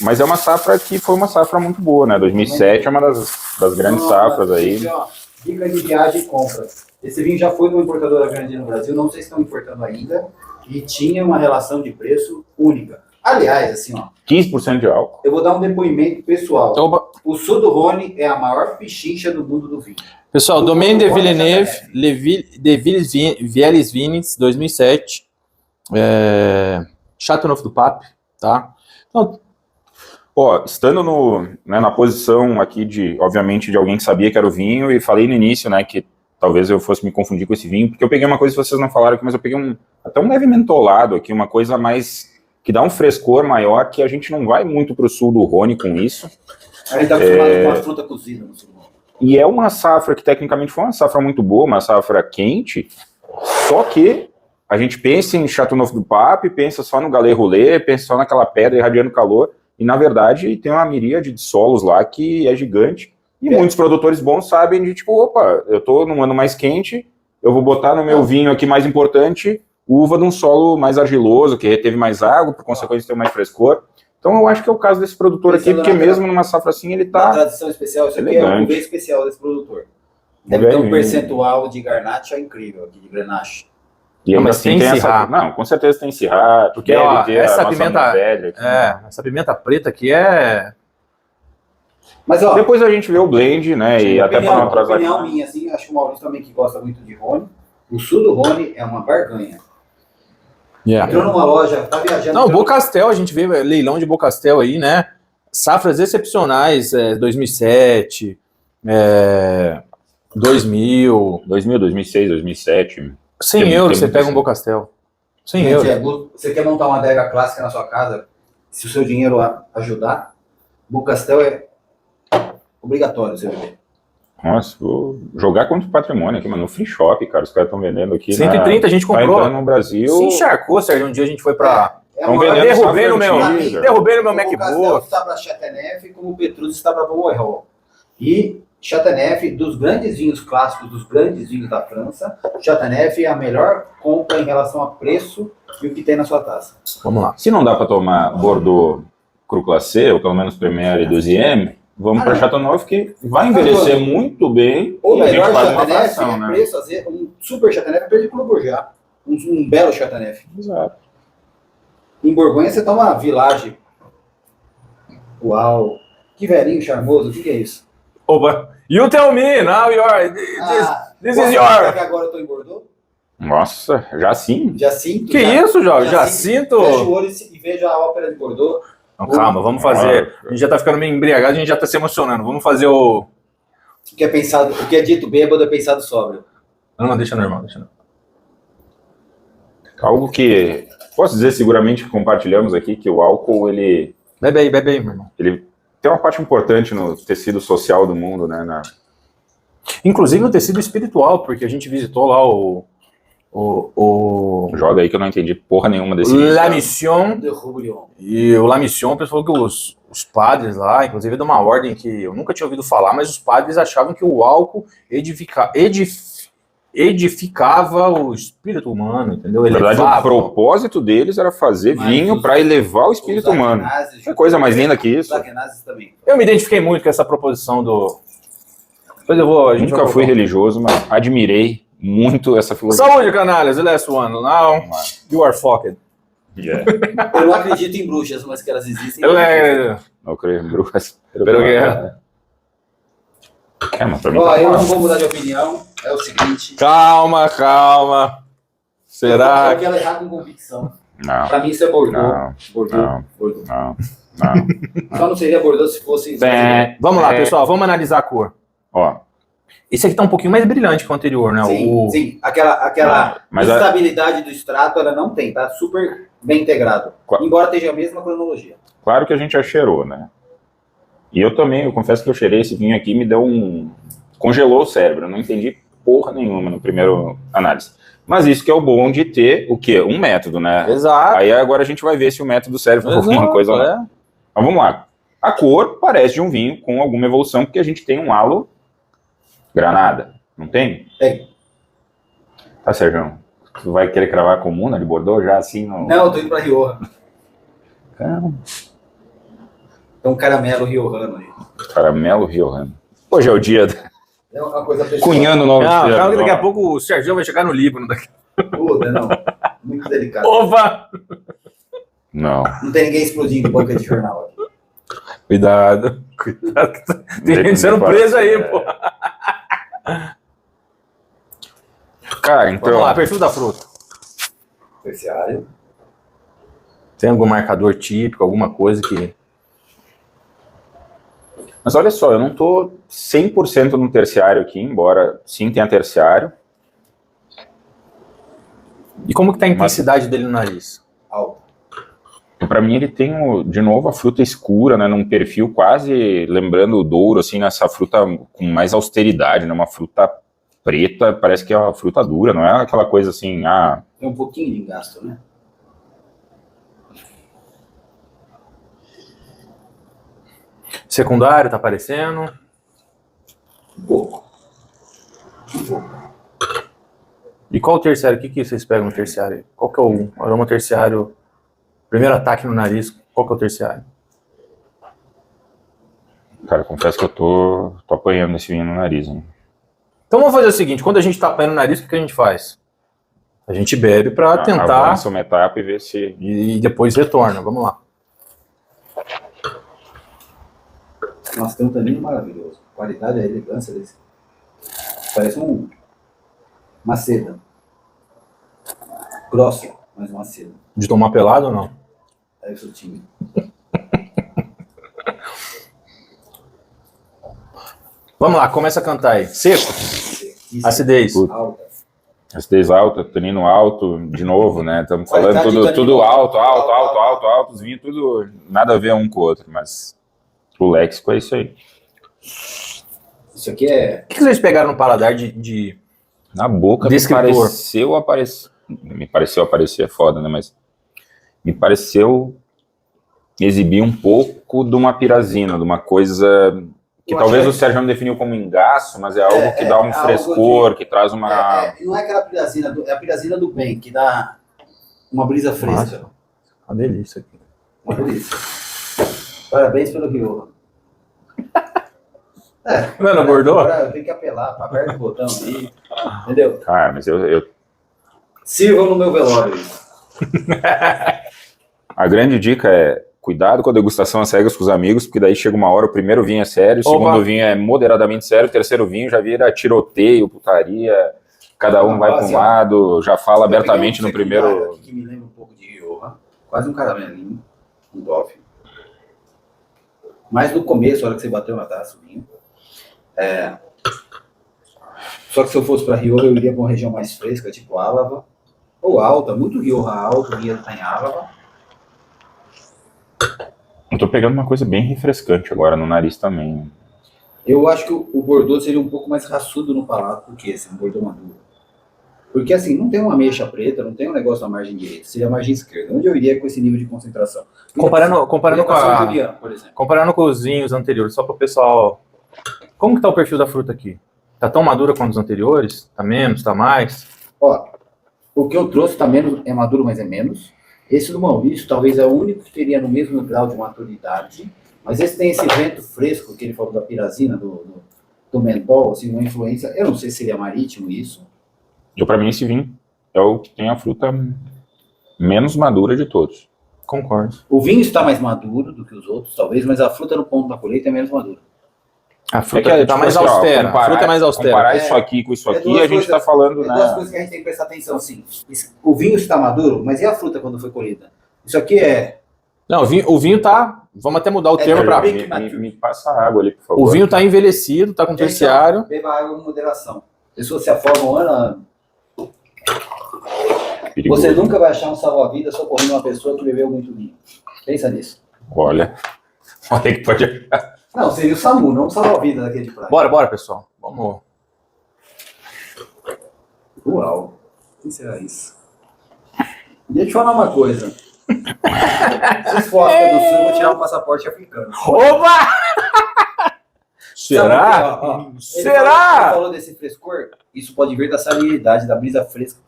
Mas é uma safra que foi uma safra muito boa, né? 2007 é uma das grandes safras aí. Ó, dica de viagem e compra. Esse vinho já foi de uma importadora grande no Brasil, não sei se estão importando ainda, e tinha uma relação de preço única. Aliás, assim, ó, 15% de álcool. eu vou dar um depoimento pessoal. Opa. O sul do Rhône é a maior pichincha do mundo do vinho. Pessoal, Domaine de Villeneuve, de Vieles Vines, 2007. Chateauneuf du Pape, tá? Então, Estando na posição aqui obviamente, de alguém que sabia que era o vinho, e falei no início, né, que talvez eu fosse me confundir com esse vinho, porque eu peguei uma coisa que vocês não falaram aqui, mas eu peguei até um leve mentolado aqui, uma coisa mais, que dá um frescor maior, que a gente não vai muito pro sul do Rhône com isso. A gente tá acostumado com a fruta cozida no sul do Rhône. E é uma safra que tecnicamente foi uma safra muito boa, uma safra quente, só que a gente pensa em Chateauneuf du Pape, pensa só no Galets Roulés, pensa só naquela pedra irradiando calor, e na verdade tem uma miríade de solos lá que é gigante, E muitos produtores bons sabem de, tipo, opa, eu tô num ano mais quente, eu vou botar no meu vinho aqui mais importante uva de um solo mais argiloso, que reteve mais água, por consequência tem mais frescor. Então eu acho que é o caso desse produtor aqui, porque mesmo numa safra assim ele Uma tá tradição especial, isso aqui é o bem especial desse produtor. Deve ter um percentual de garnacha incrível aqui, de grenache. E ainda assim tem essa... Não, com certeza tem Syrah, porque ó, essa pimenta, velha aqui, né? essa pimenta preta aqui é... Mas, ó, depois a gente vê o blend, né, e até para não atrasar. Opinião minha, assim, acho que o Maurício também que gosta muito de Rhône. O sul do Rhône é uma barganha. Entrou numa loja, tá viajando... Não, Beaucastel, a gente vê leilão de Beaucastel aí, né? Safras excepcionais, 2007, 2000... 2006, 2007... 100 euros você pega um Beaucastel. 100 euros. Você quer montar uma adega clássica na sua casa, se o seu dinheiro ajudar, Beaucastel é obrigatório você beber. Nossa, vou jogar contra o patrimônio aqui, mano, no free shop, cara, os caras estão vendendo aqui 130 a gente comprou. No Brasil. Se encharcou, Sérgio, um dia a gente foi pra... derrubei no meu MacBook. O Castel está para Chateauneuf, como o Petrus está para Beauregard. E Chateauneuf, dos grandes vinhos clássicos, dos grandes vinhos da França, Chateauneuf é a melhor compra em relação a preço e o que tem na sua taça. Vamos lá. Se não dá para tomar Bordeaux Cru Classé, ou pelo menos Premier e 12M, vamos para Chateauneuf, que vai envelhecer muito bem. O melhor Chateauneuf é preço, um super Chateauneuf é preço de Clos Bourgeois. Um belo Chateauneuf. Exato. Em Borgonha você toma Village. Uau! Que velhinho charmoso, o que é isso? Opa! You tell me, now you're... This is your... Que agora eu tô em Bordeaux? Nossa, já sim? Já sinto. Que isso, Jorge? Já sinto? Fecha o olho e vejo a ópera de Bordeaux. Não, calma, vamos fazer. A gente já tá ficando meio embriagado, a gente já tá se emocionando. Vamos fazer o... O que é dito bêbado é pensado sóbrio. Não, deixa normal, deixa normal. Algo que, posso dizer seguramente que compartilhamos aqui, que o álcool, ele... Bebe aí, meu irmão. Ele tem uma parte importante no tecido social do mundo, né? Inclusive no tecido espiritual, porque a gente visitou lá o Joga aí que eu não entendi porra nenhuma desse... La Mission. E o La Mission, o pessoal falou que os padres lá, inclusive de uma ordem que eu nunca tinha ouvido falar, mas os padres achavam que o álcool edificava o espírito humano, entendeu? Na verdade, o propósito deles era fazer vinho para elevar o espírito humano. Que coisa mais linda que isso. Também. Eu me identifiquei muito com essa proposição do... Depois Nunca fui religioso, mas admirei muito essa filosofia. Saúde, canalhas, the last one. Now, you are fucked. Yeah. Eu não acredito em bruxas, mas que elas existem. Não creio em bruxas. Mas pra mim eu não vou mudar de opinião. É o seguinte. Calma. Será? Eu quero errar com convicção. Não. Pra mim isso é Bordeaux. Bordeaux. Não. Só não seria Bordeaux se fosse... Vamos lá, pessoal, vamos analisar a cor. Ó. Esse aqui tá um pouquinho mais brilhante que o anterior, né? Sim. Aquela estabilidade do extrato, ela não tem, tá super bem integrado. Embora esteja a mesma cronologia. Claro que a gente já cheirou, né? E eu também, eu confesso que eu cheirei esse vinho aqui, me deu congelou o cérebro, eu não entendi porra nenhuma no primeiro análise. Mas isso que é o bom de ter o quê? Um método, né? Exato. Aí agora a gente vai ver se o método serve para alguma coisa ou não. Mas vamos lá. A cor parece de um vinho com alguma evolução, porque a gente tem um halo granada, não tem? Tem. Tá, Sérgio? Tu vai querer cravar a comuna de Bordeaux já assim? Não, eu tô indo pra Rioja. Caramba. Tem um caramelo riojano aí. Caramelo riojano. Hoje é o dia... É uma coisa pessoal. Cunhando novos termos. Calma que daqui a pouco o Sérgio vai chegar no Líbano. Puta, não. Muito delicado. Opa! Não. Não tem ninguém explodindo banca de jornal aqui. Cuidado. Tem gente sendo preso aí, pô. Cara, então... Vamos lá, perfil da fruta. Terciário. Tem algum marcador típico, alguma coisa que... Mas olha só, eu não tô 100% no terciário aqui, embora sim tenha terciário. E como que tá a intensidade dele no nariz? Alto. Para mim ele tem, de novo, a fruta escura, né, num perfil quase lembrando o Douro, assim, nessa fruta com mais austeridade, né, uma fruta preta, parece que é uma fruta dura, não é aquela coisa assim, Tem um pouquinho de engasto, né? Secundário tá aparecendo? Um pouco. Um pouco. E qual o terciário? O que vocês pegam no terciário? Qual que é o aroma terciário? Primeiro ataque no nariz, qual que é o terciário? Cara, confesso que eu tô apanhando esse vinho no nariz, hein? Então vamos fazer o seguinte, quando a gente tá apanhando no nariz, o que a gente faz? A gente bebe pra tentar Avança uma etapa e vê se... e depois retorna, vamos lá. Nossa, tem um tanino maravilhoso. A qualidade e a elegância desse. Parece uma seda. Grossa, mas uma seda. De tomar pelado ou não? Aí eu sou tímido. Vamos lá, começa a cantar aí. Seco, acidez. Alta. Acidez alta, tanino alto, de novo, né? Estamos falando Qualidade de tudo tanino alto, os vinhos tudo, nada a ver um com o outro, mas o léxico é isso aí. Isso aqui é... O que vocês pegaram no paladar de Na boca Descritor. me pareceu aparecer, é foda, né? Mas me pareceu exibir um pouco de uma pirazina, de uma coisa que Eu talvez achei- o Sérgio não definiu como engaço, mas é algo que dá um algo frescor, que traz uma... não é aquela pirazina, é a pirazina do bem, que dá uma brisa fresca. Nossa, uma delícia aqui. Uma delícia. Parabéns pelo Rioja. Não abordou? Agora eu tenho que apelar, aperta o botão aí, entendeu? Cara, mas eu Sirvam no meu velório isso. a grande dica é cuidado com a degustação às cegas com os amigos, porque daí chega uma hora, o primeiro vinho é sério, o Opa. segundo vinho é moderadamente sério, o terceiro vinho já vira tiroteio, putaria, cada um vai para um lado, já fala abertamente no primeiro... Aqui que me lembra um pouco de Rioja, quase um caramelinho, um doff. Mas no começo, a hora que você bateu na taça, o vinho. Só que se eu fosse para Rioja, eu iria para uma região mais fresca, tipo Álava, ou alta, muito Rioja alto, vinha tá em Álava. Eu tô pegando uma coisa bem refrescante agora no nariz também. Eu acho que o Bordeaux seria um pouco mais raçudo no palato do que esse, um Bordeaux maduro. Porque assim, não tem uma ameixa preta, não tem um negócio na margem direita, seria a margem esquerda. Onde eu iria com esse nível de concentração? Comparando com a... Juliana, por exemplo. Comparando com os vinhos anteriores, só para o pessoal... Como que tá o perfil da fruta aqui? Tá tão madura quanto os anteriores? Tá menos? Tá mais? Ó, o que eu trouxe tá menos, é maduro, mas é menos. Esse do Maurício talvez é o único que teria no mesmo grau de maturidade, mas esse tem esse vento fresco que ele falou da pirazina, do mentol, assim, uma influência, eu não sei se seria marítimo isso. Pra mim esse vinho é o que tem a fruta menos madura de todos. Concordo. O vinho está mais maduro do que os outros, talvez, mas a fruta no ponto da colheita é menos madura. A fruta É que, tá tipo mais assim, ó, austera. A fruta é mais austera. Comparar isso aqui com isso aqui, duas a gente coisas- tá falando, É duas né? coisas que a gente tem que prestar atenção, assim. O vinho está maduro, mas e a fruta quando foi colhida? Isso aqui é... Não, o vinho tá... Vamos até mudar o É termo para... bem- Me passa água ali, por favor. O vinho tá envelhecido, tá com terciário. Beba água com moderação. Pessoas se afogam ano a ano. Perigoso. Você nunca vai achar um salva-vidas socorrendo uma pessoa que bebeu muito vinho. Pensa nisso. Olha que pode... Não, seria o SAMU, não o salva-vidas daquele de praia. Bora, pessoal. Vamos. Uau. O que será isso? Deixa eu falar uma coisa. Se for África do Sul, eu vou tirar o passaporte africano. Opa! Será? Sabe por quê? Ó, ele Será? Ele falou desse frescor. Isso pode vir da salinidade, da brisa fresca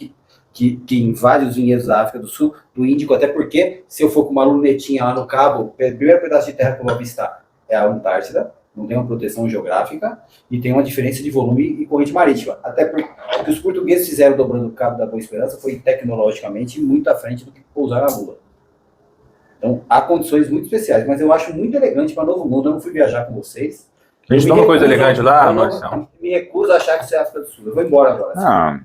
que invade os vinhedos da África do Sul, do Índico, até porque, se eu for com uma lunetinha lá no cabo, o primeiro pedaço de terra que eu vou avistar é a Antártida, não tem uma proteção geográfica, e tem uma diferença de volume e corrente marítima. Até porque o que os portugueses fizeram dobrando o Cabo da Boa Esperança foi tecnologicamente muito à frente do que pousar na Lua. Então, há condições muito especiais, mas eu acho muito elegante para Novo Mundo. Eu não fui viajar com vocês. A gente toma coisa elegante lá, Marcelo? Me recuso a achar que isso é África do Sul. Eu vou embora agora. Ah.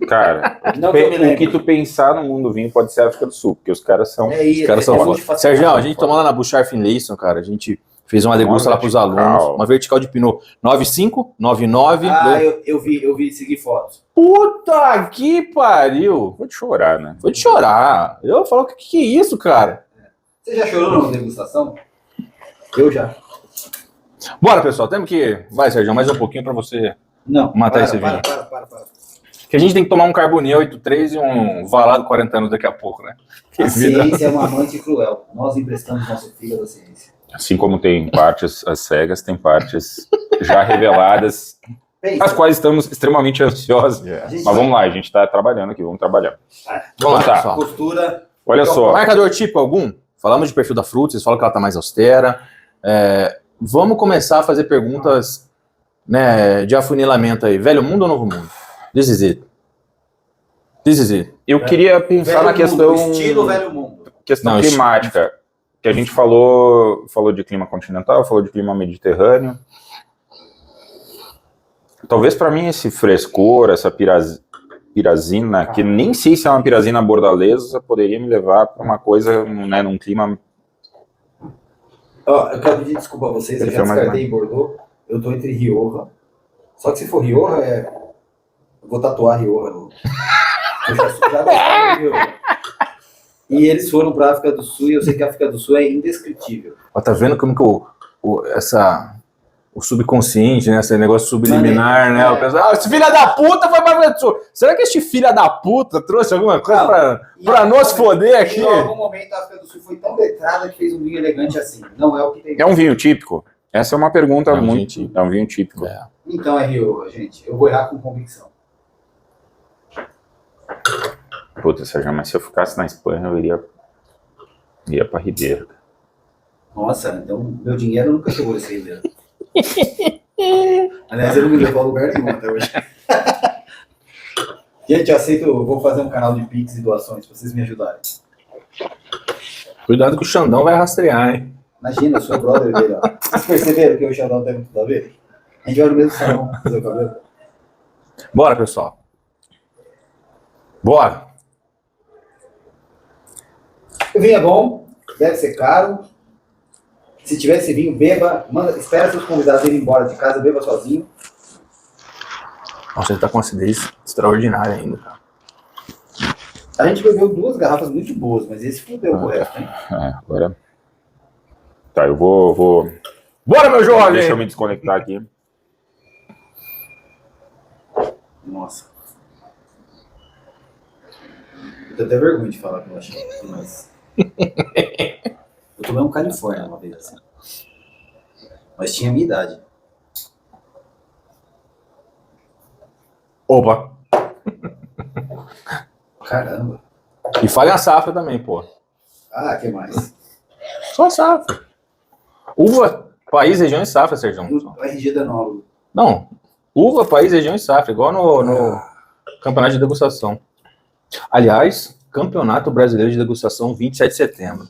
Cara, Não que eu me o lembre. que tu pensar no mundo vinho pode ser África do Sul, porque os caras são... É isso. Os caras são é foda. muito fácil. Sérgio, a gente tomou lá na Bouchard Finlayson, cara. A gente fez uma degusta lá pros alunos. vertical. Uma vertical de Pinot 95, 99. Ah, eu vi, segui fotos. Puta que pariu! Vou te chorar, né? Foi de chorar. Eu falo, que é isso, cara? Você já chorou na degustação? Eu já. Bora, pessoal, temos que... Vai, Sérgio, mais um pouquinho pra você... Não. Matar esse vinho. Para. Que a gente tem que tomar um Carbonet 83 e um Valado 40 anos daqui a pouco, né? Que A vida. ciência é uma amante cruel. Nós emprestamos nosso filho da ciência. Assim como tem partes às cegas, tem partes já reveladas, Pensa. as quais estamos extremamente ansiosos. Mas vamos lá, a gente está trabalhando aqui, vamos trabalhar. Vamos lá, Tá. pessoal. Postura. Olha só, Marcador típico algum? Falamos de perfil da Fruta, vocês falam que ela tá mais austera. Vamos começar a fazer perguntas, né, de afunilamento aí. Velho mundo ou novo mundo? This is it. This is it. eu queria pensar Velho na questão, mundo, estilo velho mundo. questão Não, climática, que a gente falou de clima continental, falou de clima mediterrâneo. Talvez para mim esse frescor, essa pirazina, que nem sei se é uma pirazina bordalesa, poderia me levar para uma coisa, né, num clima... Ó, eu quero pedir desculpa a vocês, eu já descartei em Bordeaux. Eu tô entre Rioja. Só que se for Rioja, eu vou tatuar Rioja. Eu já gostava de Rioja. E eles foram para a África do Sul e eu sei que a África do Sul é indescritível. Ó, tá vendo como que o subconsciente, né? Esse negócio subliminar, né? O pessoal, esse filho da puta foi pra África do Sul. Será que este filho da puta trouxe alguma coisa pra nos foder aqui? Em algum momento a África do Sul foi tão letrada que fez um vinho elegante assim. Não é o que tem. É um vinho típico? Essa é uma pergunta É um muito... vinho típico. É um vinho típico. É. Então é Rioja, gente. Eu vou errar com convicção. Puta, Sérgio, mas se eu ficasse na Espanha, eu iria pra Ribeira. Nossa, então meu dinheiro nunca chegou nesse Ribeiro. Aliás, ele não me levou a lugar nenhum até hoje. Gente, eu aceito, eu vou fazer um canal de Pix e doações pra vocês me ajudarem. Cuidado que o Xandão vai rastrear, hein? Imagina, eu sou brother dele, ó. Vocês perceberam que eu e o Xandão temos tudo a ver? A gente vai no mesmo salão fazer o cabelo. Bora, pessoal. Bora. O vinho é bom, deve ser caro. Se tiver esse vinho, beba, espera seus convidados irem embora de casa, beba sozinho. Nossa, ele tá com uma acidez extraordinária ainda, cara. A gente bebeu 2 garrafas muito boas, mas esse fudeu o resto, hein? Agora... Tá, eu vou... Bora, meu jovem! Deixa eu me desconectar aqui. Nossa. Eu tenho até vergonha de falar que eu achei, mas... Eu tomei um Califórnia uma vez assim. Mas tinha a minha idade. Opa! Caramba. E fale a safra também, pô. Ah, que mais? Só a safra. Uva, país, região e safra, Sérgio. O RG da Nova. Não, uva, país, região e safra, igual no campeonato de degustação. Aliás, Campeonato Brasileiro de Degustação, 27 de setembro.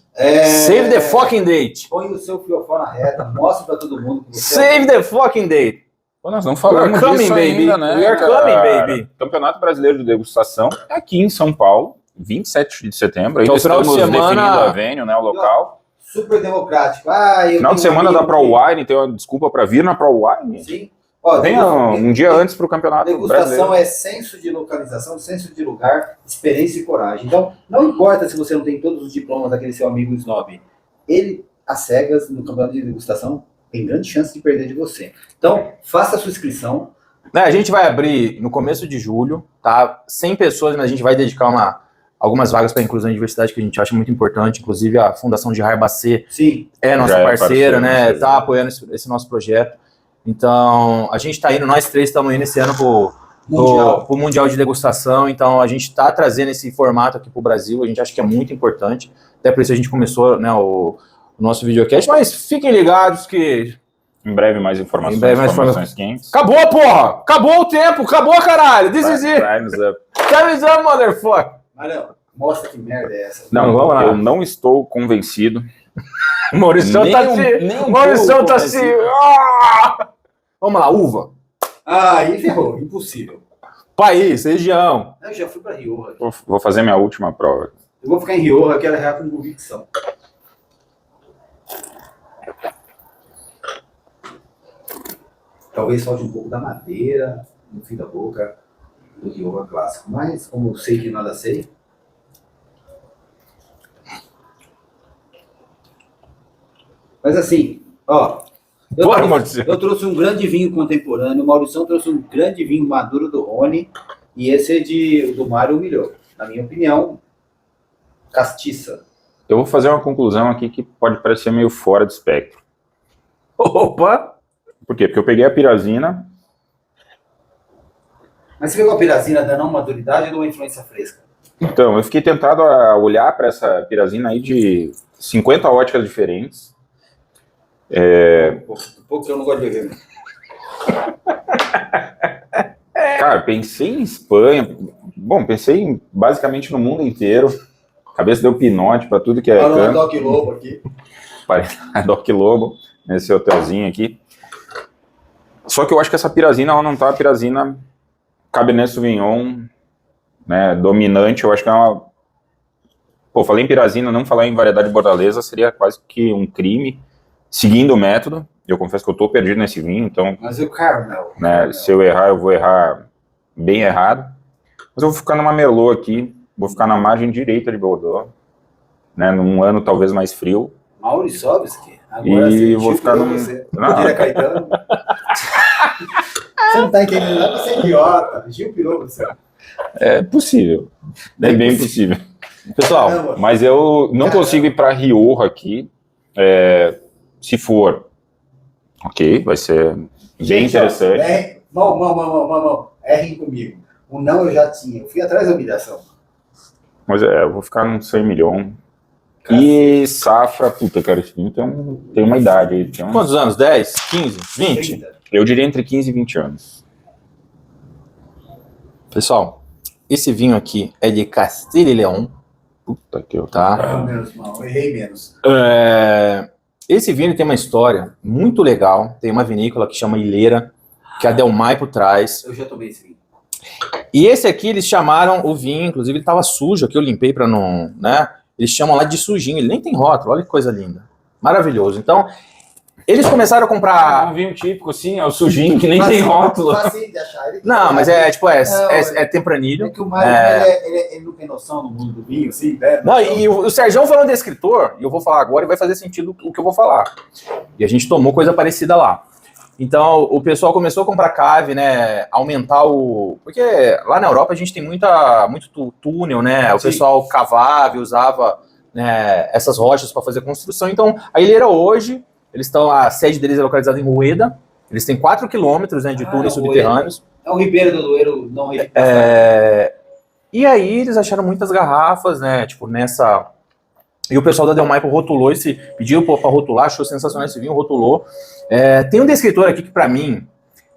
Save the fucking date! Põe o seu fiofó na reta, mostra pra todo mundo que você Save the fucking date! Pô, nós não falamos We are coming, disso baby. ainda, né? We are cara? coming, baby. Campeonato Brasileiro de Degustação é aqui em São Paulo, 27 de setembro. Ainda Então, final de estamos semana- definindo a venue, né, o local. super democrático. Ah, eu Final de tenho um semana da amigo ProWine, tem uma desculpa para vir na ProWine. Sim. Ó, Venha um dia antes para o Campeonato Degustação Brasileiro. é senso de localização, senso de lugar, experiência e coragem. Então, não importa se você não tem todos os diplomas daquele seu amigo snob. Ele, às cegas, no campeonato de degustação, tem grande chance de perder de você. Então, faça a sua inscrição. Né, a gente vai abrir no começo de julho, tá? 100 pessoas, mas a gente vai dedicar algumas vagas para inclusão e diversidade que a gente acha muito importante. Inclusive, a Fundação de Harbacê Sim. é nossa Já é parceira, parceiro, né? parceiro. Tá apoiando esse nosso projeto. Então, a gente tá indo, nós três estamos indo esse ano pro Mundial de Degustação. Então, a gente tá trazendo esse formato aqui pro Brasil. A gente acha que é muito importante. Até por isso a gente começou, né, o nosso videocast. Mas fiquem ligados que... Em breve mais informações, Em breve mais informações quentes. Acabou, porra! Acabou o tempo! Acabou, caralho! This is it! Time's up. Time is up, motherfucker! Marião, mostra que merda é essa. Não, Vamos lá. eu não estou convencido. Maurição Nem tá um- se... nem um Maurição pouco tá se... convencido. Ah! Vamos lá, uva. Ah, aí ferrou. Impossível. País, região. Eu já fui pra Rioja. Vou fazer minha última prova. Eu vou ficar em Rioja, quero errar com convicção. Talvez falte um pouco da madeira no fim da boca do Rioja clássico. Mas, como eu sei que nada sei, mas assim, ó, Bora, Maurício. eu trouxe um grande vinho contemporâneo, o Maurição trouxe um grande vinho maduro do Rony, e esse é do Mário Humilhou. Na minha opinião, castiça. Eu vou fazer uma conclusão aqui que pode parecer meio fora do espectro. Opa! Por quê? Porque eu peguei a pirazina. Mas você pegou a pirazina da não maturidade ou de uma influência fresca? Então, eu fiquei tentado a olhar para essa pirazina aí de 50 óticas diferentes. Um pouco que eu não gosto de beber. Cara, pensei em Espanha. Bom, pensei basicamente no mundo inteiro. A cabeça deu pinote para tudo que é Falando canto. Doc Lobo aqui. Parece a Doc Lobo, nesse hotelzinho aqui. Só que eu acho que essa pirazina, ela não tá a pirazina Cabernet Sauvignon, né, dominante. Eu acho que é uma... Pô, falei em pirazina, não falar em variedade bordaleza seria quase que um crime, seguindo o método. Eu confesso que eu tô perdido nesse vinho, então, Mas o Carmel. né, se eu errar, eu vou errar bem errado. Mas eu vou ficar numa Merlot aqui, vou ficar na margem direita de Bordeaux, né, num ano talvez mais frio. Mauriçovski. Agora E sim, vou Gil ficar pirou num... você. Não. Diria Caetano. Você não tá entendendo nada, você é idiota. Gil pirou você. É possível, é bem possível. Pessoal, Caramba. Mas eu não consigo ir para Rioja aqui, se for, ok, vai ser bem Gente, interessante. Mão. Errem comigo. O não eu já tinha. Eu fui atrás da humilhação. Mas eu vou ficar num 100 milhões. E safra, puta, cara, esse vinho tem uma idade aí. Tem quantos anos? 10, 15, 20? 30. eu diria entre 15 e 20 anos. Pessoal, esse vinho aqui é de Castilla e León, Puta que eu... tá? Ah, menos mal. Errei menos. Esse vinho ele tem uma história muito legal. Tem uma vinícola que chama Ilheira, que a Del Maipo traz. Eu já tomei esse vinho. E esse aqui eles chamaram o vinho, inclusive ele estava sujo, aqui eu limpei para não, né? Eles chamam lá de sujinho, ele nem tem rótulo, olha que coisa linda. Maravilhoso. Então, eles começaram a comprar... um vinho típico, sim, é o sujinho, que nem tem rótulo. Fácil de achar. Ele Não, mas é tipo, é É tempranilho. que o Mário, ele não tem noção do mundo do vinho, sim, né? Não, e o Serjão falando de escritor, e eu vou falar agora e vai fazer sentido o que eu vou falar. E a gente tomou coisa parecida lá. Então, o pessoal começou a comprar cave, né, aumentar o... Porque lá na Europa a gente tem muito túnel, né, o Sim. pessoal cavava e usava, né, essas rochas para fazer construção. Então, a Ilheira hoje, a sede deles é localizada em Rueda, eles têm 4 quilômetros, né, de túneis subterrâneos. É o Ribeiro do Douro, não é. E aí eles acharam muitas garrafas, né, tipo, nessa... E o pessoal da Del Maipo rotulou pediu para rotular, achou sensacional esse vinho, rotulou. Tem um descritor aqui que para mim,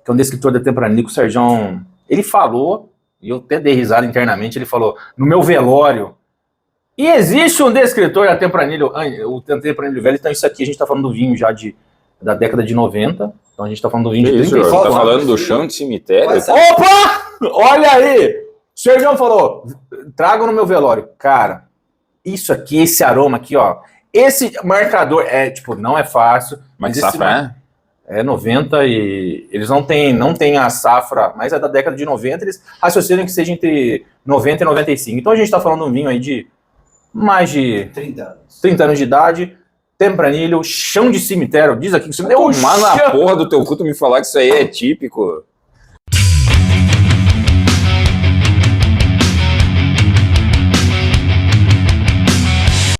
que é um descritor da Tempranillo, o Serjão, ele falou, e eu até dei risada internamente, ele falou, no meu velório, e existe um descritor da Tempranillo, o Tempranillo velho, então isso aqui a gente tá falando do vinho já da década de 90, então a gente tá falando do vinho de Isso, 35 tá anos. falando do chão de cemitério? Opa! Olha aí! O Serjão falou, trago no meu velório. Cara, isso aqui, esse aroma aqui, ó, esse marcador, não é fácil. Mas esse safra é 90 e eles não tem a safra, mas é da década de 90, eles raciocinam que seja entre 90 e 95. Então a gente tá falando de um vinho aí de mais de 30 anos de idade, Tempranillo, chão de cemitério, diz aqui que você deu Mas na porra do teu cu tu me falar que isso aí é típico.